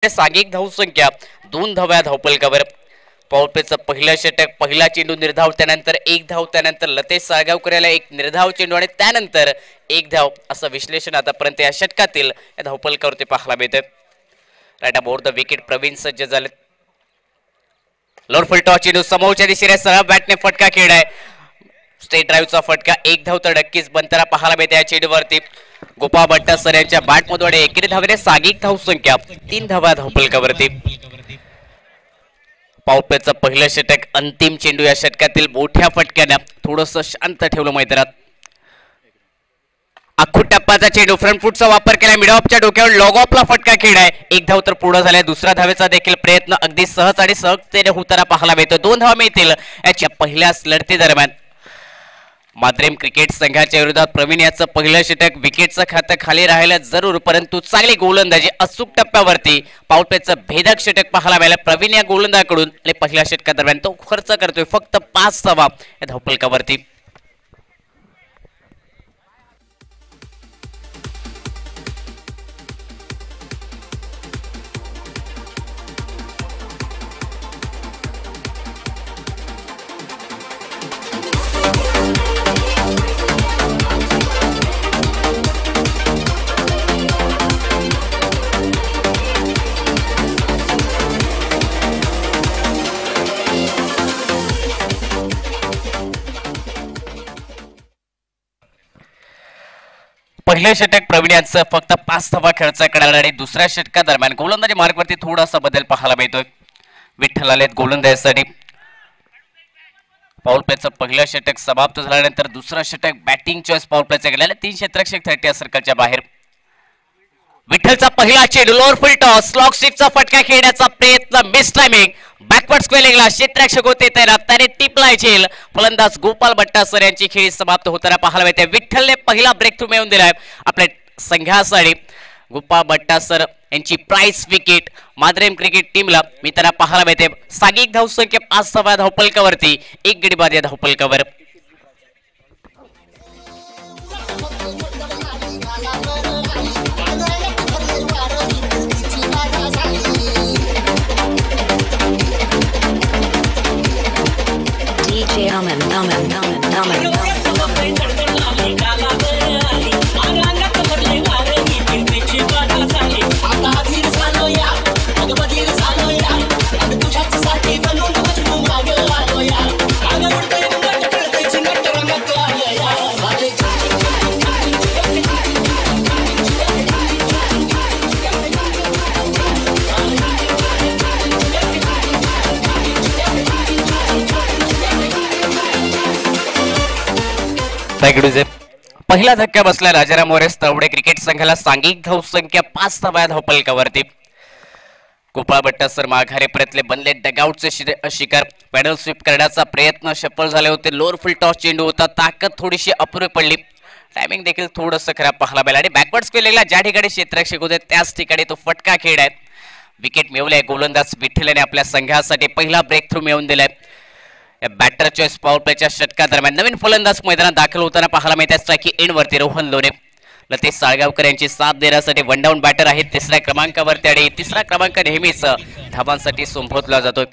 सांघिक धावसंख्या 2 धाव्या धावपलकावर. पॉवरप्लेचं पहिलं षटक, पहिला चेंडू निर्धाव, त्यानंतर एक धाव, त्यानंतर लतेश साळगावकर याला एक निर्धाव चेंडू आणि त्यानंतर एक धाव, असं विश्लेषण आतापर्यंत या षटकातील या धावपलकावरती पाहायला मिळतं. Right about the wicket Praveen सज्ज झाले. लोअर फुल टॉस चेंडू समोरच्या दिशेने सरळ बॅटने फटका खेळलाय. स्ट्रेट ड्राईव्हचा फटका, एक धाव तर नक्कीच बनताना पाहायला मिळते या चेंडूवरती. गोपाळ भट्टासर यांच्या बॅटमधून एकेरी धावेने सांघिक धावसंख्या 3 धावा धावपलकावरती. पॉवरप्लेचं पहिलं षटक, अंतिम चेंडू या षटकातील मोठ्या फटक्याने थोडस शांत ठेवलं मैदानात. अख्खू टप्पाचा चेंडू, फ्रंट फुटचा वापर केला, मिड ऑफच्या डोक्यावर लॉग ऑफला फटका खेळलाय. एक धाव तर पूर्ण झालाय. दुसऱ्या धावेचा देखील प्रयत्न अगदी सहज आणि सहजतेने होताना पाहायला मिळतो. 2 धावा मिळतील याच्या पहिल्याच लढती दरम्यान. माद्रेम क्रिकेट संघाच्या विरोधात प्रवीण याचं पहिलं षटक, विकेटचं खातं खाली राहिलं जरूर, परंतु चांगली गोलंदाजी अचूक टप्प्यावरती पॉवरप्लेचं भेदक षटक पाहायला मिळालं प्रवीण या गोलंदाजाकडून. आणि पहिल्या षटकादरम्यान तो खर्च करतोय फक्त 5 धावा या धावपलकावरती. पहिलं षटक प्रवीण यांचं फक्त 5 धावा खर्च करणार आणि दुसऱ्या षटकादरम्यान गोलंदाजी मार्गवरती थोडासा बदल पाहायला मिळतोय विठ्ठल आलेत गोलंदाजीसाठी. पॉवरप्लेचं पहिलं षटक समाप्त झाल्यानंतर दुसरं षटक बॅटिंग चॉईस पॉवरप्लेचं गेलेलं 3 क्षेत्ररक्षक 30 सर्कलच्या बाहेर. विठ्ठलचा पहिला चेंडू, लोअर फुल टॉस, स्लॉग स्टिकचा फटका खेळण्याचा प्रयत्न, मिस टायमिंग, बॅकवर्ड स्क्वेअरिंगला क्षेत्ररक्षक होते तैनात, त्याने टिपलाय झेल. फलंदाज गोपाळ भट्टासर यांची खेळी समाप्त होताना पाहायला मिळते. विठ्ठलने पहिला ब्रेक थ्रू मिळवून दिलाय आपल्या संघासाठी. गोपाळ भट्टासर यांची प्राइस विकेट माद्रेम क्रिकेट टीमला मी त्यांना पाहायला मिळते. सांघिक धावसंख्या 5 धावा धावपलकावरती, 1 गडी बाद या धावपलकावर. पहिला धक्का बसला राजाराम मोरे तवडे क्रिकेट संघाला. सांघिक धावसंख्या 5 धावा धावपलकावरती. गोपाळ भट्टासर माघारे परतले, बनले डगआउटचे शिकार. पॅडल स्वीप करण्याचा प्रयत्न सफल झाले होते. लोअर फुल टॉस चेंडू होता, ताकद थोडीशी अपुरी पडली, टायमिंग देखील थोडंसं खराब पाहायला मिळालं आणि बॅकवर्ड स्क्वेअरिंगला ज्या ठिकाणी क्षेत्ररक्षक होते त्याच ठिकाणी तो फटका खेळलाय. विकेट मिळवलाय गोलंदाज विठ्ठलने आपल्या संघासाठी पहिला ब्रेक थ्रू मिळवून दिलाय. बॅटर चॉईस पॉवरप्लेच्या षटकादरम्यान नवीन फलंदाज मैदानात दाखल होताना पाहायला मिळते. स्ट्रायकी एंड वरती रोहन लोणे. लतेश साळगावकर यांची साथ देण्यासाठी वन डाऊन बॅटर आहेत 3ऱ्या क्रमांकावरती आणि 3रा क्रमांक नेहमीच धावांसाठी संबोधला जातोय.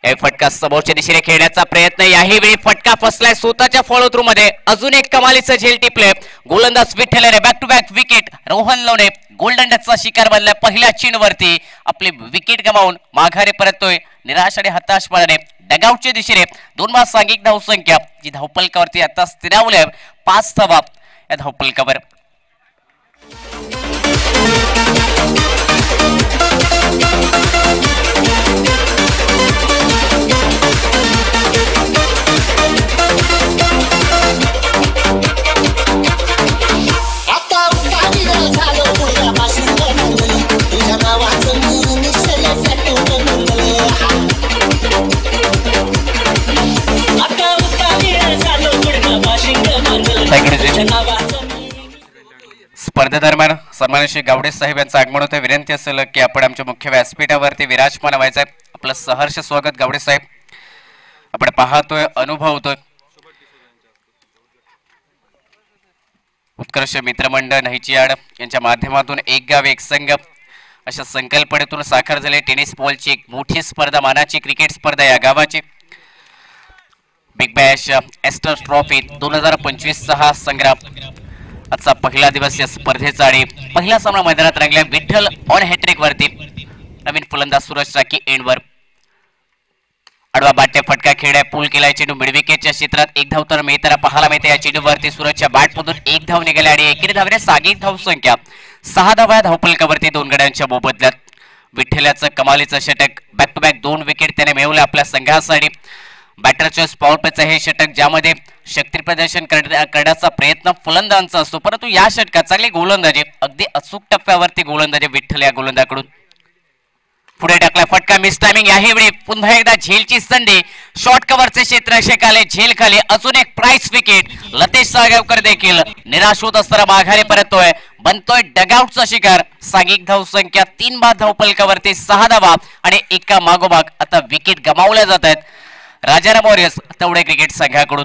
फटका समोरच्या दिशेने खेळण्याचा प्रयत्न, याही वेळी फटका फसलाय स्वतःच्या फॉलो थ्रू मध्ये. अजून एक कमालीचं झेल टिपले गोलंदाज विठ्ठलने. Back to back wicket. Rohan Lone golden डकचा शिकार बनलाय पहिल्या चेंडूवरती. आपली विकेट गमावून माघारी परततोय निराश आणि हताशपणाने. डगआउटच्या दिशेने 2 बाद सांघिक धावसंख्या जी धावपलकावरती आता स्थिरावली 5 धावा या धावपलकावर. स्पर्धेदरम्यान सन्माननीय श्री गावडे साहेब यांचं आगमन होतं. विनंती असेल की आपण आमच्या मुख्य व्यासपीठावरती विराजमान व्हायचं आहे. आपलं सहर्ष स्वागत गावडे साहेब. आपण पाहतोय, अनुभवतोय उत्कर्ष मित्रमंडळ नहिचियाड यांच्या माध्यमातून एक गाव एक संघ अशा संकल्पनेतून साकार झाले टेनिस बॉलची एक मोठी स्पर्धा, मानाची क्रिकेट स्पर्धा या गावाची बिग बॅश एस्टर ट्रॉफी 2025 चा हा संग्राम आजचा पहिला दिवस या स्पर्धेचा आणि पहिला सामना मैदानात रंगला विठ्ठल ऑन हॅट्रिक वरती नवीन फलंदाज सूरज टाकी एंडवर आडवा बॅटने फटका खेळाय पूल केलाय चेंडू मिडविकेटच्या क्षेत्रात एक धाव तर मिळताना पाहायला मिळते या चेंडूवरती सूरजच्या बॅटमधून एक धाव निघाली आणि एकेरी धावने सागिक धाव संख्या 6 धावा धावफलकावरती 2 गड्यांच्या मोबदल्यात विठ्ठलाचं कमालीचं षटक बॅक टू बॅक 2 विकेट त्याने मिळवले आपल्या संघासाठी बॅटरच्या पॉवर प्लेचं हे षटक ज्यामध्ये शक्ती प्रदर्शन करण्याचा प्रयत्न फलंदाजांचा असतो परंतु या षटकात चांगली गोलंदाजी अगदी अचूक टप्प्यावरती गोलंदाजी विठ्ठल या गोलंदाजाकडून पुढे टाकला फटका मिस टायमिंग याही वेळी पुन्हा एकदा झेलची संधी शॉर्ट कव्हरचे क्षेत्ररक्षक आले झेल खाली अजून एक प्राइस विकेट लतेश साळगावकर देखील निराश होत असताना माघारी परततोय बनतोय डगआउटचा शिकार सागिक धाव संख्या 3 बाद धावफलकावरती 6 धावा आणि एका मागोमाग आता विकेट गमावल्या जात आहेत राजाराम वॉरियर्स तेवढे क्रिकेट संघाकडून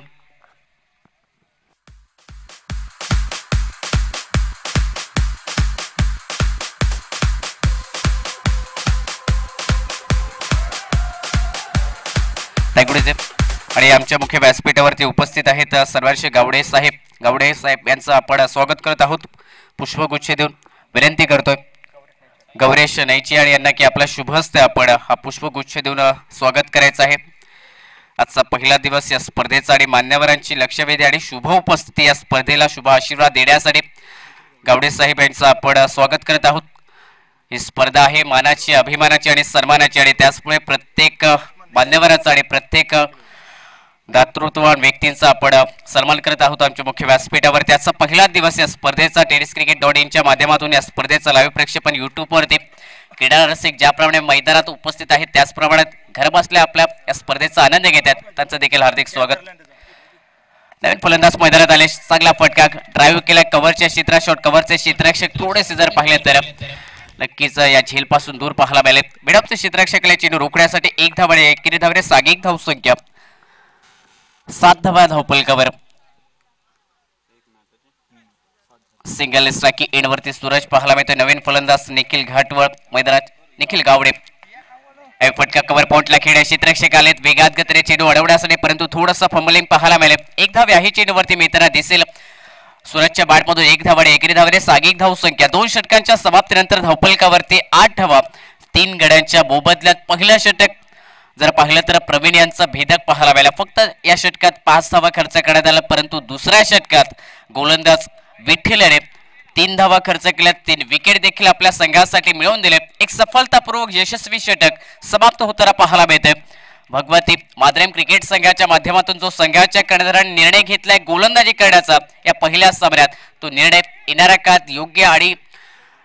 आणि आमच्या मुख्य व्यासपीठावरती उपस्थित आहेत सर्वांशी गावडे साहेब यांचं आपण स्वागत करत आहोत पुष्पगुच्छ देऊन विनंती करतोय गौरेश नैचियाड यांना की आपला शुभ हस्ते आपण हा पुष्पगुच्छ देऊन स्वागत करायचं आहे आजचा पहिला दिवस या स्पर्धेचा आणि मान्यवरांची लक्षवेधी आणि शुभ उपस्थिती या स्पर्धेला शुभ आशीर्वाद देण्यासाठी गावडे साहेब यांचं आपण स्वागत करत आहोत ही स्पर्धा आहे मानाची अभिमानाची आणि सन्मानाची आणि त्याचमुळे प्रत्येक मान्यवरांचा आणि प्रत्येक दातृत्ववान व्यक्तींचा आपण सन्मान करत आहोत आमच्या मुख्य व्यासपीठावरती आजचा पहिला दिवस या स्पर्धेचा tenniscricket.in माध्यमातून या स्पर्धेचा लाईव्ह प्रक्षेपण YouTube वरती क्रीडा रसिक ज्याप्रमाणे मैदानात उपस्थित आहेत त्याचप्रमाणे घर बसल्या आपल्या या स्पर्धेचा आनंद घेत आहेत त्यांचं देखील हार्दिक स्वागत नवीन फलंदाज मैदानात आले चांगला फटका ड्राईव्ह केला कव्हरच्या क्षेत्रात शॉट कव्हरचे क्षेत्ररक्षक थोडेसे जर पाहिले तर नक्कीच या झेल पासून दूर पाहायला मिळाले मिडअपचे क्षेत्ररक्षकाला चेंडू रोखण्यासाठी एक धाव आणि एकेरी धावने सागिक धाव संख्या 7 धावा धावफलकावर सिंगल स्ट्राइक एंड वरती सूरज पाहायला मिळतोय नवीन फलंदाज निखिल घाटवळ मैदानात निखिल गावडे फटका कव्हर पॉइंटला खेळ्या क्षेत्ररक्षक आलेत वेगात गतीने चेंडू अडवण्यासाठी परंतु थोडंसं फंबलिंग पाहायला मिळेल एक धाव याही चेंडूवरती मिळताना दिसेल सूरजच्या बॅटमधून एक धाव आणि एकेरी धावने सागिक धाव संख्या 2 षटकांच्या समाप्तीनंतर धावफलकावरती 8 धावा 3 गड्यांच्या मोबदल्यात पहिलं षटक जर पाहिलं तर प्रवीण यांचा भेदक पाहायला मिळाला फक्त या षटकात 5 धावा खर्च करण्यात आला परंतु दुसऱ्या षटकात गोलंदाज विठ्ठल याने 3 धावा खर्च केल्या 3 विकेट देखील आपल्या संघासाठी मिळवून दिले एक सफलतापूर्वक यशस्वी षटक समाप्त होताना पाहायला मिळते भगवती माद्रेम क्रिकेट संघाच्या माध्यमातून जो संघाच्या कर्णधाराने निर्णय घेतलाय गोलंदाजी करण्याचा या पहिल्या सामन्यात तो निर्णय येणाऱ्या काळात योग्य आणि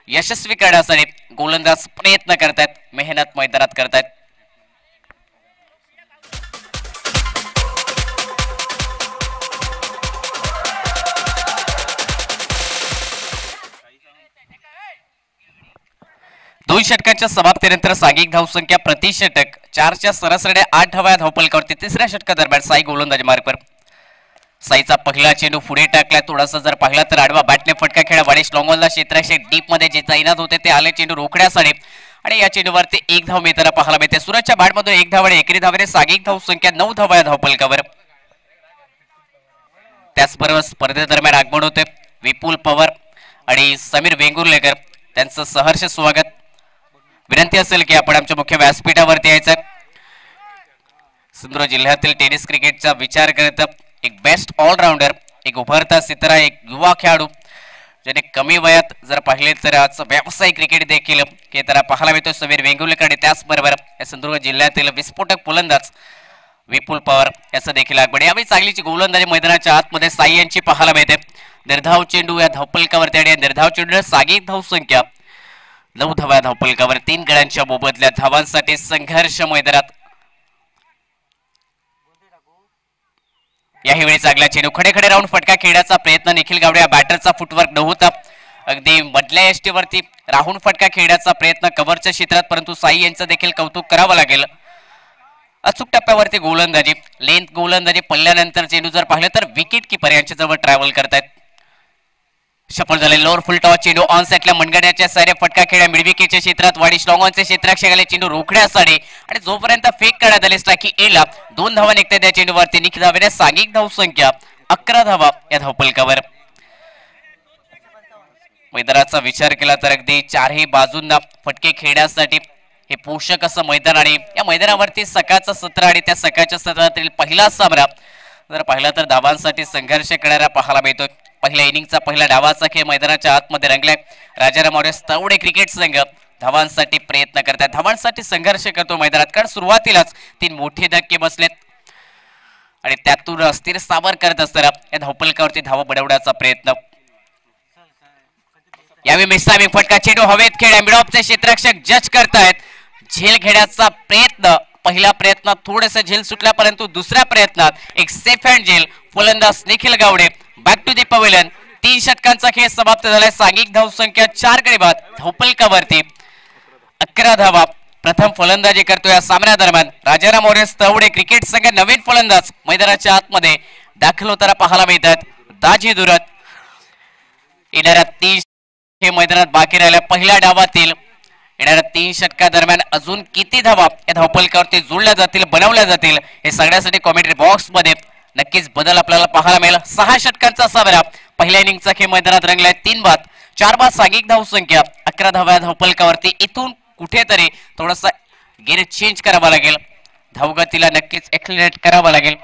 यशस्वी करण्यासाठी गोलंदाज प्रयत्न करतात मेहनत मैदानात करतात दोन षटकांच्या समाप्तीनंतर सागिक धावसंख्या प्रति षटक 4च्या सरासरीने 8 धावा धावफलकावरती तिसऱ्या षटकादरम्यान साई गोलंदाजी मार्गवर साईचा पहिला चेंडू पुढे टाकला थोडासा जर पाहिला तर आडवा बॅटने फटका खेळा वाडेश लॉंगॉनला क्षेत्ररक्षक डीप मध्ये जे तैनात होते ते आले चेंडू रोखण्यासाठी आणि या चेंडूवरती एक धाव मिळताना पाहायला मिळते सूरजच्या बॅटमधून एक धाव आणि एकेरी धावने सागिक धाव संख्या 9 धावा धावफलकावर त्याचबरोबर स्पर्धेदरम्यान आगमन होते विपुल पवार आणि समीर वेंगुर्लेकर त्यांचं सहर्ष स्वागत विनंती असेल की आपण आमच्या मुख्य व्यासपीठावरती यायचं सिंधुदुर्ग जिल्ह्यातील टेनिस क्रिकेटचा विचार करत एक बेस्ट ऑलराऊंडर एक उभरता सितारा एक युवा खेळाडू ज्याने कमी वयात जर पाहिले तर आज व्यावसायिक क्रिकेट देखील खेळताना पाहायला मिळतो समीर वेंगुर्लेकर आणि त्याचबरोबर या सिंधुदुर्ग जिल्ह्यातील विस्फोटक फलंदाज विपुल पवार याचं देखील आगमन यावेळी चांगलीची गोलंदाजी मैदानाच्या आतमध्ये साई यांची पाहायला मिळते निर्धाव चेंडू या धावफलकावरती आणि निर्धाव चेंडू सागिक धाव संख्या 9 धावा धावफलकावर 3 गड्यांच्या मोबदल्यात धावांसाठी संघर्ष मैदानात याही वेळी चांगला चेंडू खडे राऊंड फटका खेळण्याचा प्रयत्न निखिल गावडे या बॅटरचा फुटवर्क नव्हता अगदी मधल्या एसटीवरती राहून फटका खेळण्याचा प्रयत्न कव्हरच्या क्षेत्रात परंतु साई यांचं देखील कौतुक करावं लागेल अचूक टप्प्यावरती गोलंदाजी लेंथ गोलंदाजी पडल्यानंतर चेंडू जर पाहिलं तर विकेट किपर यांच्या जवळ ट्रॅव्हल करतायत सफल झाले लोअर फुल टॉस चेंडू ऑन सेटला मनगड्याच्या सारे फटका खेळ्या मिडविकेटच्या क्षेत्रात वाडी स्ट्रॉंग ऑनचे क्षेत्राक्षेगाले चेंडू रोखण्यासाठी आणि जोपर्यंत फेक करण्यात आले स्ट्राइक एला 2 धावा निघतात त्या चेंडूवरती निखिल धावेने सांघिक धावसंख्या 11 धावा या धावफलकावर. मैदानाचा विचार केला तर अगदी चारही बाजूंना फटके खेळण्यासाठी हे पोषक असं मैदान आणि या मैदानावरती सकाळचं सत्र आणि त्या सकाळच्या सत्रातील पहिला सामना जर पाहिला तर धावांसाठी संघर्ष करणारा पाहायला मिळतो. पहिल्या इनिंगचा पहिला डावाचा खेळ मैदानाच्या आतमध्ये रंगलाय. राजाराम मोरे तवडे क्रिकेट संघ धावांसाठी प्रयत्न करतात, धावांसाठी संघर्ष करतो मैदानात, कारण सुरुवातीलाच 3 मोठे धक्के बसलेत आणि त्यातून अस्थिर सावर करत असताना या धावफलकावरती धावा बनवण्याचा प्रयत्न. यावेळी मिसामी फटका चेंडू हवेत खेळ मिड ऑफचे क्षेत्ररक्षक जज करतायत. झेल घेण्याचा प्रयत्न, पहिला प्रयत्न थोडंसं झेल सुटला परंतु दुसऱ्या प्रयत्नात एक सेफ हँड झेल. फलंदाज Nikhil Gawade back to the pavilion. 3 षटकांचा खेळ समाप्त झालाय. सांघिक धावसंख्या 4 गडी बाद. धावफलकावरती 11 धावा. प्रथम फलंदाजी करतोय या सामन्यादरम्यान राजाराम मोरे तवडे क्रिकेट संघ. नवीन फलंदाज मैदानाच्या आतमध्ये दाखल होताना पाहायला मिळतात. दाजी दुरत. येणाऱ्या 3 हे मैदानात बाकी राहिल्या पहिल्या डावातील येणाऱ्या 3 षटकादरम्यान अजून किती धावा या धावफलकावरती जोडल्या जातील, बनवल्या जातील, हे सगळ्यासाठी कॉमेंट्री बॉक्स मध्ये नक्कीच बदल आपल्याला पाहायला मिळेल. 6 षटकांचा सामना पहिल्या इनिंगचा खेळ मैदानात रंगलाय. 3 बाद 4 बाद सांघिक धावसंख्या 11 धावा धावफलकावरती. इथून कुठेतरी थोडासा गेअर चेंज करावा लागेल, धावगतीला नक्कीच एक्सलरेट करावा लागेल.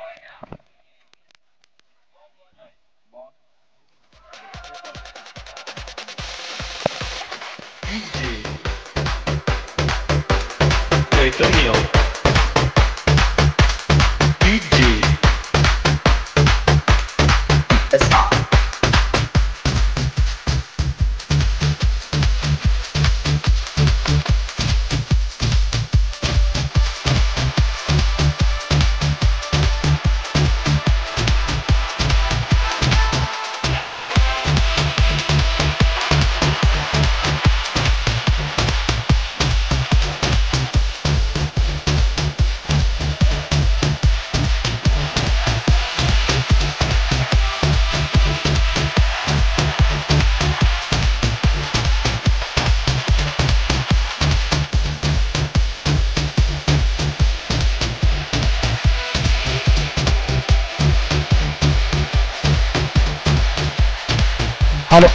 हेलो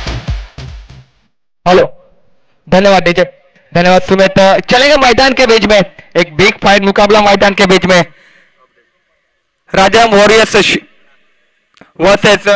हेलो, धन्यवाद डीजे, धन्यवाद सुमित. चलेगा मैदान के बीच में एक बिग फाइट मुकाबला मैदान के बीच में राजा warriors versus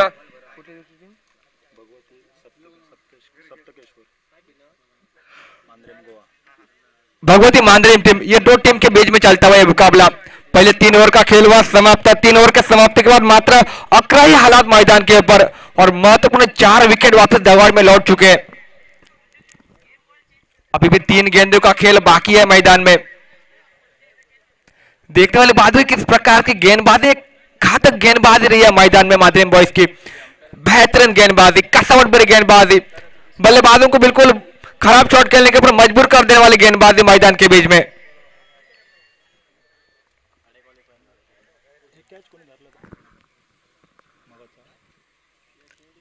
Bhagwati Mandrem team. ये 2 टीम के बीच में चलता हुआ ये मुकाबला. पहले 3 ओवर का खेल हुआ समाप्त. 3 ओवर के समाप्ति के बाद मात्र 11 ही हालात मैदान के ऊपर और महत्वपूर्ण 4 विकेट वापस दगाड़ में लौट चुके हैं. अभी भी 3 गेंदों का खेल बाकी है मैदान में. देखने वाली बात हुई किस प्रकार की गेंदबाजी, घातक गेंदबाजी रही है मैदान में माध्यम बॉयज की. बेहतरीन गेंदबाजी, कसावट भरी गेंदबाजी, बल्लेबाजों को बिल्कुल खराब शॉट खेलने के ऊपर मजबूर कर देने वाली गेंदबाजी मैदान के बीच में.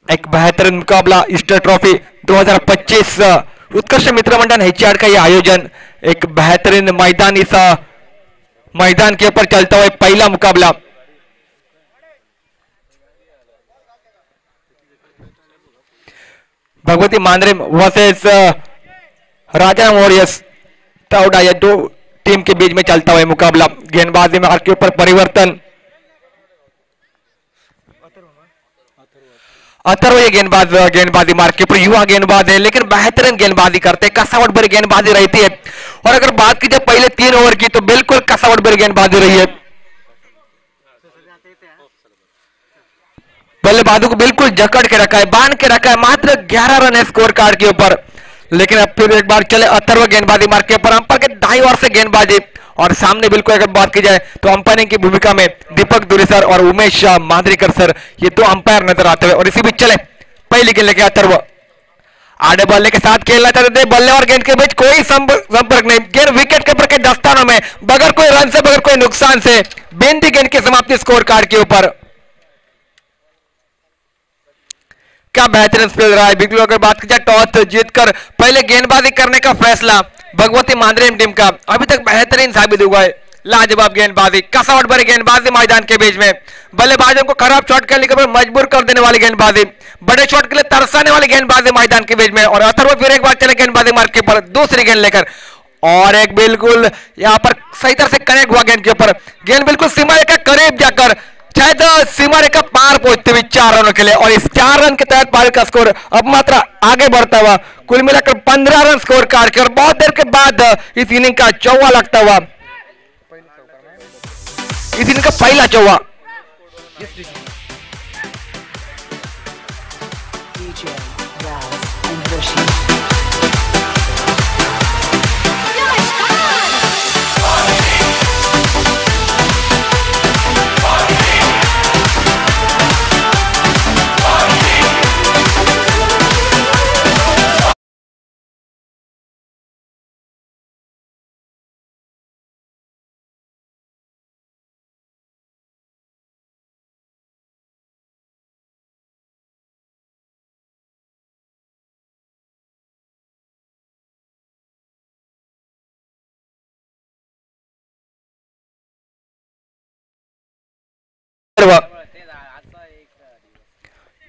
एक बेहतरीन मुकाबला ईस्टर ट्रॉफी 2025 उत्कृष्ट मित्र मंडल HCR का यह आयोजन. एक बेहतरीन मैदान, इस मैदान के ऊपर चलता हुआ पहला मुकाबला. भगवती मांद्रेम वर्सेस राजा वॉरियर्स ताउडा, ये 2 टीम के बीच में चलता हुआ मुकाबला. गेंदबाजी में के ऊपर परिवर्तन. अथर्व ये गेंदबाजी मार्ग के ऊपर युवा गेंदबाज है लेकिन बेहतरीन गेंदबाजी करते हैं, कसावट भरी गेंदबाजी रहती है. और अगर बात की जाए पहले 3 ओवर की तो बिल्कुल कसावट भरी गेंदबाजी रही है. बल्लेबाजों को बिल्कुल जकड़ के रखा है, बांध के रखा है. मात्र 11 रन है स्कोर कार्ड के ऊपर. लेकिन अब फिर एक बार चले अथर्व गेंदबाजी मार्ग के ऊपर. अंपायर के दाईं ओर से गेंदबाजी और सामने बिल्कुल अगर बात की जाए तो अंपायरिंग की भूमिका में दीपक दुरी सर और उमेश मांद्रीकर सर, ये 2 अंपायर नजर आते हुए. और इसी बीच चले पहली गेंद लेके अथर्व आड़े बल्ले के साथ खेलना चाहते थे. बल्ले और गेंद के बीच कोई संपर्क नहीं. गेंद विकेट के ऊपर के दस्तानों में बगैर कोई रन से, बगैर कोई नुकसान से बेंदी गेंद की समाप्ति स्कोर कार्ड के ऊपर. क्या बेहतरीन स्पेल रहा है। बिल्कुल अगर बात की जाए टॉस जीतकर पहले गेंदबाजी करने का फैसला भगवती मांद्रेम टीम का अभी तक बेहतरीन साबित हुआ है। लाजवाब गेंदबाजी, कसावट भरी गेंदबाजी मैदान के बीच में, बल्लेबाजों को खराब शॉट खेलने के बाद मजबूर कर देने वाली गेंदबाजी, बड़े शॉट के लिए तरसाने वाली गेंदबाजी मैदान के बीच में। और अथर्व फिर एक बार चले गेंदबाजी मार्ग के ऊपर दूसरी गेंद लेकर, और एक बिल्कुल यहां पर सही तरह से कनेक्ट हुआ गेंद के ऊपर। गेंद बिल्कुल सीमा रेखा करीब जाकर शायद सीमा रेखा पार पहुंचते हुए 4 रनों के लिए, और इस 4 रन के तहत पारी का स्कोर अब मात्र आगे बढ़ता हुआ कुल मिलाकर 15 रन स्कोर कार्ड के। और बहुत देर के बाद इस इनिंग का चौवा लगता हुआ, इस इनिंग का पहला चौवा।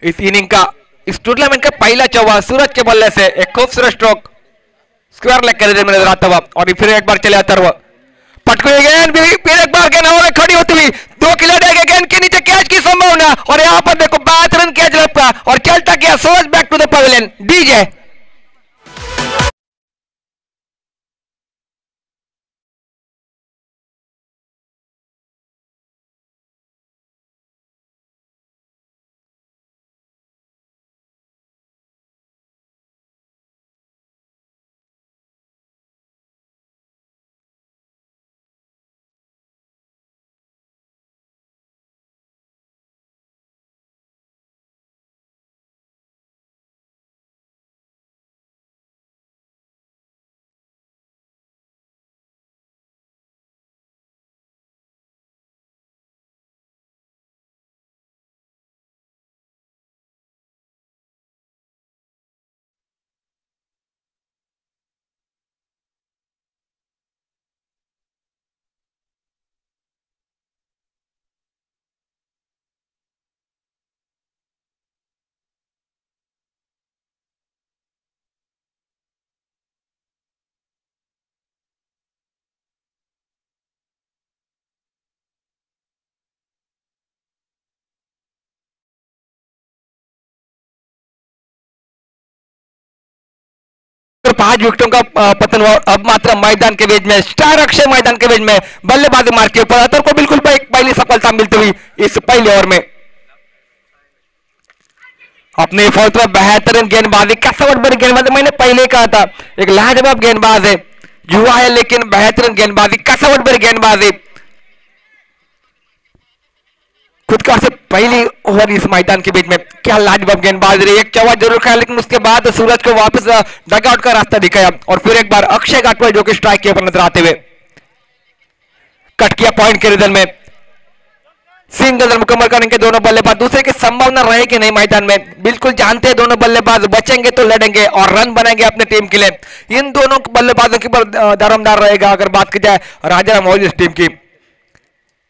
इस इनिंग का, इस टूर्नामेंट का पहला चौवा सूरज के बल्ले से एक खूबसूरत स्ट्रोक स्क्वायर लेग कर नजर आता हुआ। और फिर एक बार चले अथर्व, पटकुई गेंद, फिर एक बार गेंद हवा खड़ी होती हुई 2 खिलाड़ी गेंद के नीचे कैच की संभावना, और यहां पर देखो बेहतरीन कैच लपका और चलता गया Suraj back to the pavilion. DJ और 5 विकेटों का पतन हुआ। अब मात्र मैदान के बीच में स्टार अक्षय मैदान के बीच में बल्लेबाजी मार के ऊपर अतर को बिल्कुल पहली सफलता मिलती हुई इस पहले ओवर में। अपने फौज में बेहतरीन गेंदबाजी, कसावट भरी गेंदबाजी, मैंने पहले कहा था एक लाजवाब गेंदबाज है, युवा है लेकिन बेहतरीन गेंदबाजी, कसावट भरी गेंदबाजी। खुद का से पहली ओवर इस मैदान के बीच में क्या लाजवाब गेंदबाजी रही। एक चौवा जरूर खाया लेकिन उसके बाद सूरज को वापस डगआउट का रास्ता दिखाया, और फिर एक बार अक्षय गाटवाल जो कि स्ट्राइक के ऊपर नजर आते हुए कट किया पॉइंट के रिदल में। सिंगल रन मुकम्मल करने के दोनों बल्लेबाज, दूसरे की संभावना रहेगी नहीं मैदान में, बिल्कुल जानते हैं दोनों बल्लेबाज बचेंगे तो लड़ेंगे और रन बनाएंगे अपने टीम के लिए। इन दोनों बल्लेबाजों के ऊपर दारोमदार रहेगा अगर बात की जाए राजा मौजूद टीम की।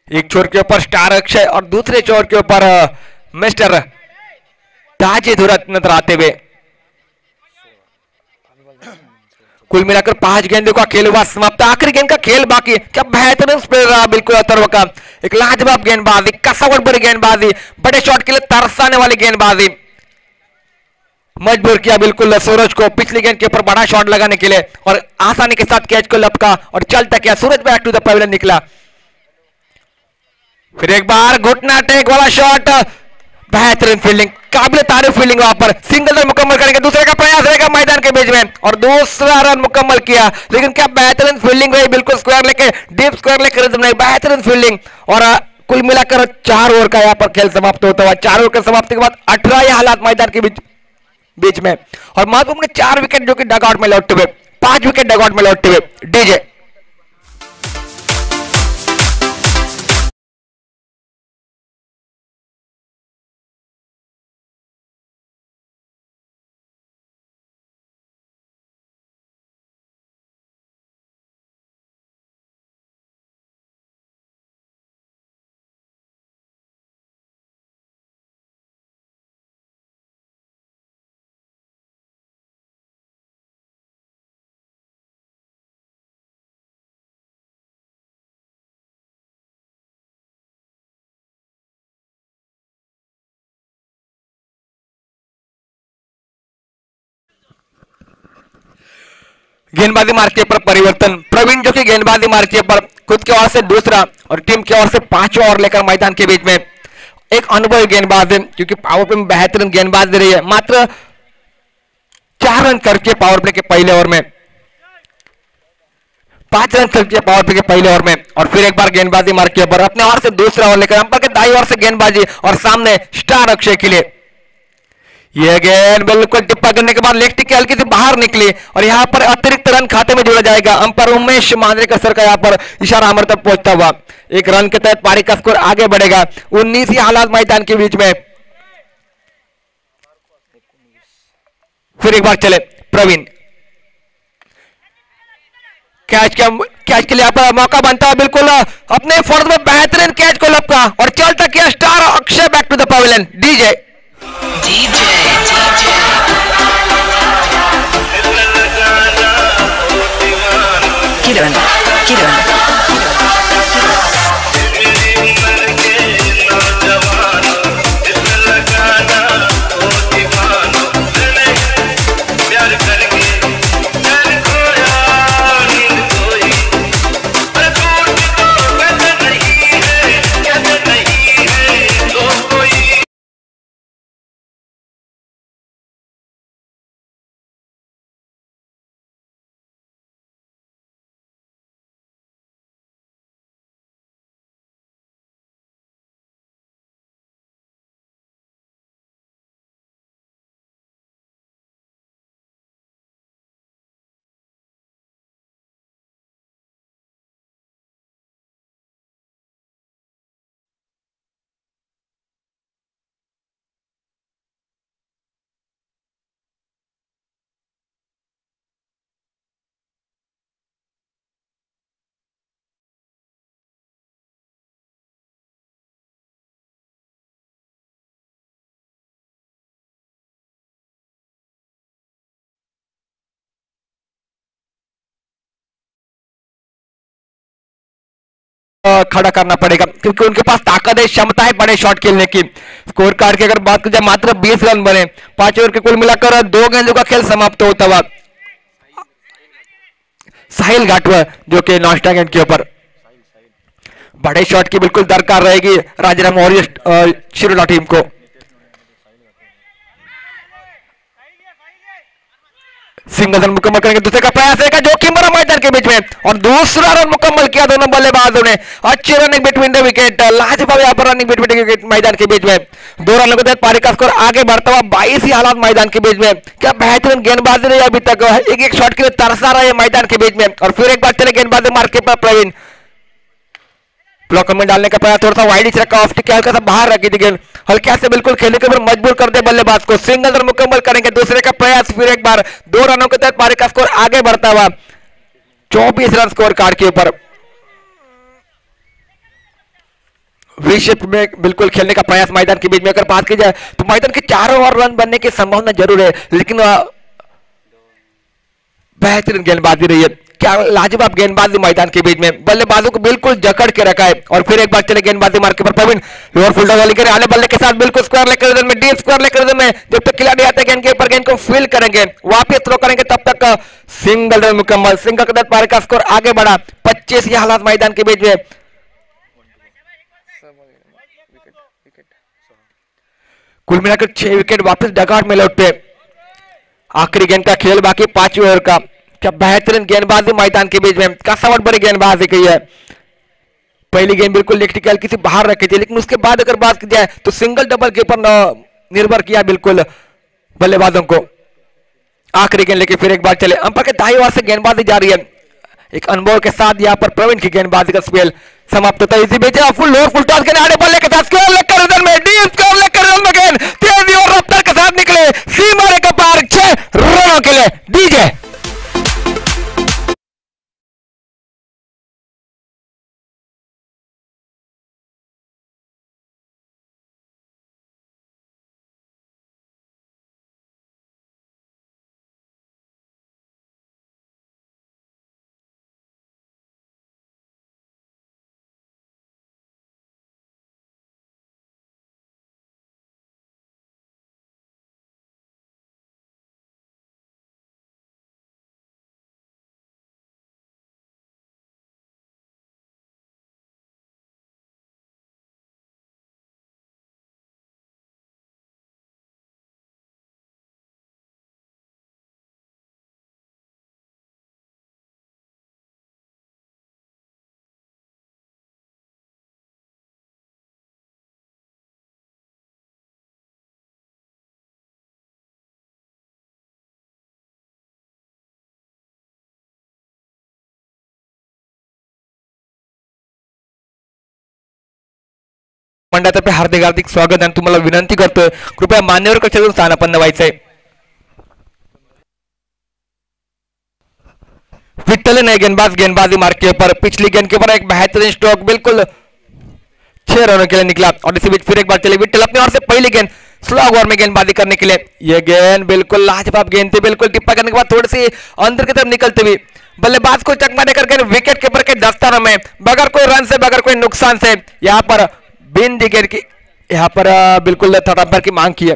एक छोर के ऊपर स्टार अक्षय और दूसरे छोर के ऊपर मिस्टर ताजे धुरत नजर आते हुए। कुल मिलाकर 5 गेंदों का खेल हुआ समाप्त, आखिरी गेंद का खेल बाकी। क्या बेहतरीन स्पेल रहा बिल्कुल अथर्व का, एक लाजवाब गेंदबाजी, कसावट भरी गेंदबाजी, बड़े शॉट के लिए तरसाने वाली गेंदबाजी, मजबूर किया बिल्कुल सूरज को पिछली गेंद के ऊपर बड़ा शॉट लगाने के लिए, और आसानी के साथ कैच को लपका और चलता किया Suraj back to the pavilion निकला। फिर एक बार घुटना टेक वाला शॉट, बेहतरीन फील्डिंग, काबिल तारीफ फील्डिंग, वहां पर सिंगल रन मुकम्मल करेंगे, दूसरे का प्रयास रहेगा मैदान के बीच में और दूसरा रन मुकम्मल किया। लेकिन क्या बेहतरीन फील्डिंग रही, बिल्कुल स्क्वायर लेके डीप स्क्वायर लेकर बेहतरीन फील्डिंग। और कुल मिलाकर 4 ओवर का यहाँ पर खेल समाप्त होता हुआ। 4 ओवर के समाप्ति के बाद 18 हालात मैदान के बीच में, और महत्वपूर्ण 4 विकेट जो कि डगआउट में लौटते हुए, 5 विकेट डगआउट में लौटते हुए। डीजे गेंदबाजी मार्के पर परिवर्तन, प्रवीण जो कि गेंदबाजी मार्के पर खुद की ओर से दूसरा और टीम की ओर से पांचवा ओवर लेकर मैदान के बीच में एक अनुभवी गेंदबाज है क्योंकि पावर प्ले में बेहतरीन गेंदबाज दे रही है। मात्र 4 रन करके पावर प्ले के पहले ओवर में, 5 रन करके पावर प्ले के पहले ओवर में, और फिर एक बार गेंदबाजी मार्के पर अपने ओर से दूसरा ओवर लेकर अंपायर के दाई ओर से गेंदबाजी और सामने स्टार अक्षय के लिए यह गेंद बिल्कुल टिप्पा करने के बाद लेग टिक के हल्की से बाहर निकली और यहां पर अतिरिक्त रन खाते में जोड़ा जाएगा। अंपायर उमेश मांजरेकर सर का यहां पर इशारा हमारे तक पहुंचता हुआ एक रन के तहत पारी का स्कोर आगे बढ़ेगा 19 ही हालात मैदान के बीच में। फिर एक बार चले प्रवीण, कैच के लिए यहाँ पर मौका बनता है बिल्कुल अपने फोर्स में बेहतरीन कैच को लपका और चलता किया star Akshay back to the pavilion. DJ Kiran खड़ा करना पड़ेगा क्योंकि उनके पास ताकत है, क्षमता है बड़े शॉट खेलने की। स्कोर कार्ड की अगर बात की जाए मात्र 20 रन बने, 5 ओवर के कुल मिलाकर 2 गेंदों का खेल समाप्त होता हुआ साहिल घाटवा जो कि नॉस्टा गेंद के ऊपर बड़े शॉट की बिल्कुल दरकार रहेगी राजाराम वॉरियर्स शिरोला टीम को। सिंगल रन मुकम्मल करेंगे, दूसरे का प्रयास रहेगा जोखिम भरा मैदान के बीच में और दूसरा रन मुकम्मल किया दोनों बल्लेबाजों ने। अच्छी रनिंग बिटवीन द विकेट, लाजवाब यहाँ पर रनिंग बिटवीन द विकेट मैदान के बीच में। 2 रनों के तहत पारी का स्कोर आगे बढ़ता हुआ 22 ही हालात मैदान के बीच में। क्या बेहतरीन गेंदबाजी रही अभी तक, एक एक शॉट के लिए तरसा रहा है मैदान के बीच में। और फिर एक बार चले गेंदबाजी मार्के पर प्रवीण, ब्लॉकर में डालने का प्रयास, थोड़ा सा वाइड इच रखा, ऑफ टिक हल्का सा बाहर रखी थी गेंद, हल्का से बिल्कुल खेलने के ऊपर मजबूर कर दे बल्लेबाज को। सिंगल रन मुकम्मल करेंगे, दूसरे का प्रयास, फिर एक बार 2 रनों के तहत पारी का स्कोर आगे बढ़ता हुआ 24 रन स्कोर कार्ड के ऊपर। विशिष्ट में बिल्कुल खेलने का प्रयास मैदान के बीच में अगर बात की जाए तो मैदान के चारों ओर रन बनने की संभावना जरूर है, लेकिन बेहतरीन गेंदबाजी रही है। क्या लाजवाब गेंदबाजी मैदान के बीच में, बल्लेबाजों को बिल्कुल जकड़ के रखा है। और फिर एक बार चले गेंदबाजी मार्के पर प्रवीण, लोअर फुल टॉस वाली करें आने बल्ले के साथ बिल्कुल स्क्वायर लेकर इधर में, डीप स्क्वायर लेकर इधर में। जब तक खिलाड़ी आते हैं गेंद के ऊपर गेंद को फील करेंगे, वापस थ्रो करेंगे, तब तक सिंगल रन मुकम्मल। सिंगल के तहत पारी का स्कोर आगे बढ़ा 25 हालात मैदान के बीच में। कुल मिलाकर 6 विकेट वापस डगआउट में लौटते। आखिरी गेंद का खेल बाकी 5 ओवर का। क्या बेहतरीन गेंदबाजी मैदान के बीच में, कसमत बड़ी गेंदबाजी की है। पहली गेंद बिल्कुल इलेक्ट्रिकल किसी बाहर रखी थी, लेकिन उसके बाद अगर बात की जाए तो सिंगल डबल के ऊपर निर्भर किया बिल्कुल बल्लेबाजों को। आखिरी गेंद लेके फिर एक बार चले, अंपायर के दाईं ओर से गेंदबाजी जारी है। एक अनुभव के साथ यहाँ पर प्रवीण की गेंदबाजी का स्पेल समाप्त होता है। इसी बीच फुल लोअर फुल टॉस के आड़े बल्ले के साथ स्कोर लेकर उधर में डीप स्कोर लेकर उधर में गेंद तेजी और रफ्तार के साथ निकले सीमा रेखा पार 6 रनों के लिए। डीजे मंडळातर्फे हार्दिक हार्दिक स्वागत आणि तुम्हाला विनंती करतोय कृपया मान्यवर कक्षातून स्थानापन्न व्हायचंय. विट्ठल ने गेंदबाजी मार के ऊपर पिछली गेंद के ऊपर एक बेहतरीन स्ट्रोक बिल्कुल 6 रनों के लिए निकला और इसी बीच फिर एक बार चले विट्ठल अपनी ओर से पहली गेंद स्लो ओवर में गेंदबाजी करने के लिए. यह गेंद बिल्कुल लाजवाब गेंद थी, बिल्कुल टिप्पा करने के बाद थोड़ी सी अंदर की तरफ निकलती हुई बल्लेबाज को चकमा देकर गेंद विकेट कीपर के दस्तानों में बगैर कोई रन से बगैर कोई नुकसान से यहां पर बिंदी गेंद की यहां पर बिल्कुल थर्ड अंपायर की मांग की है.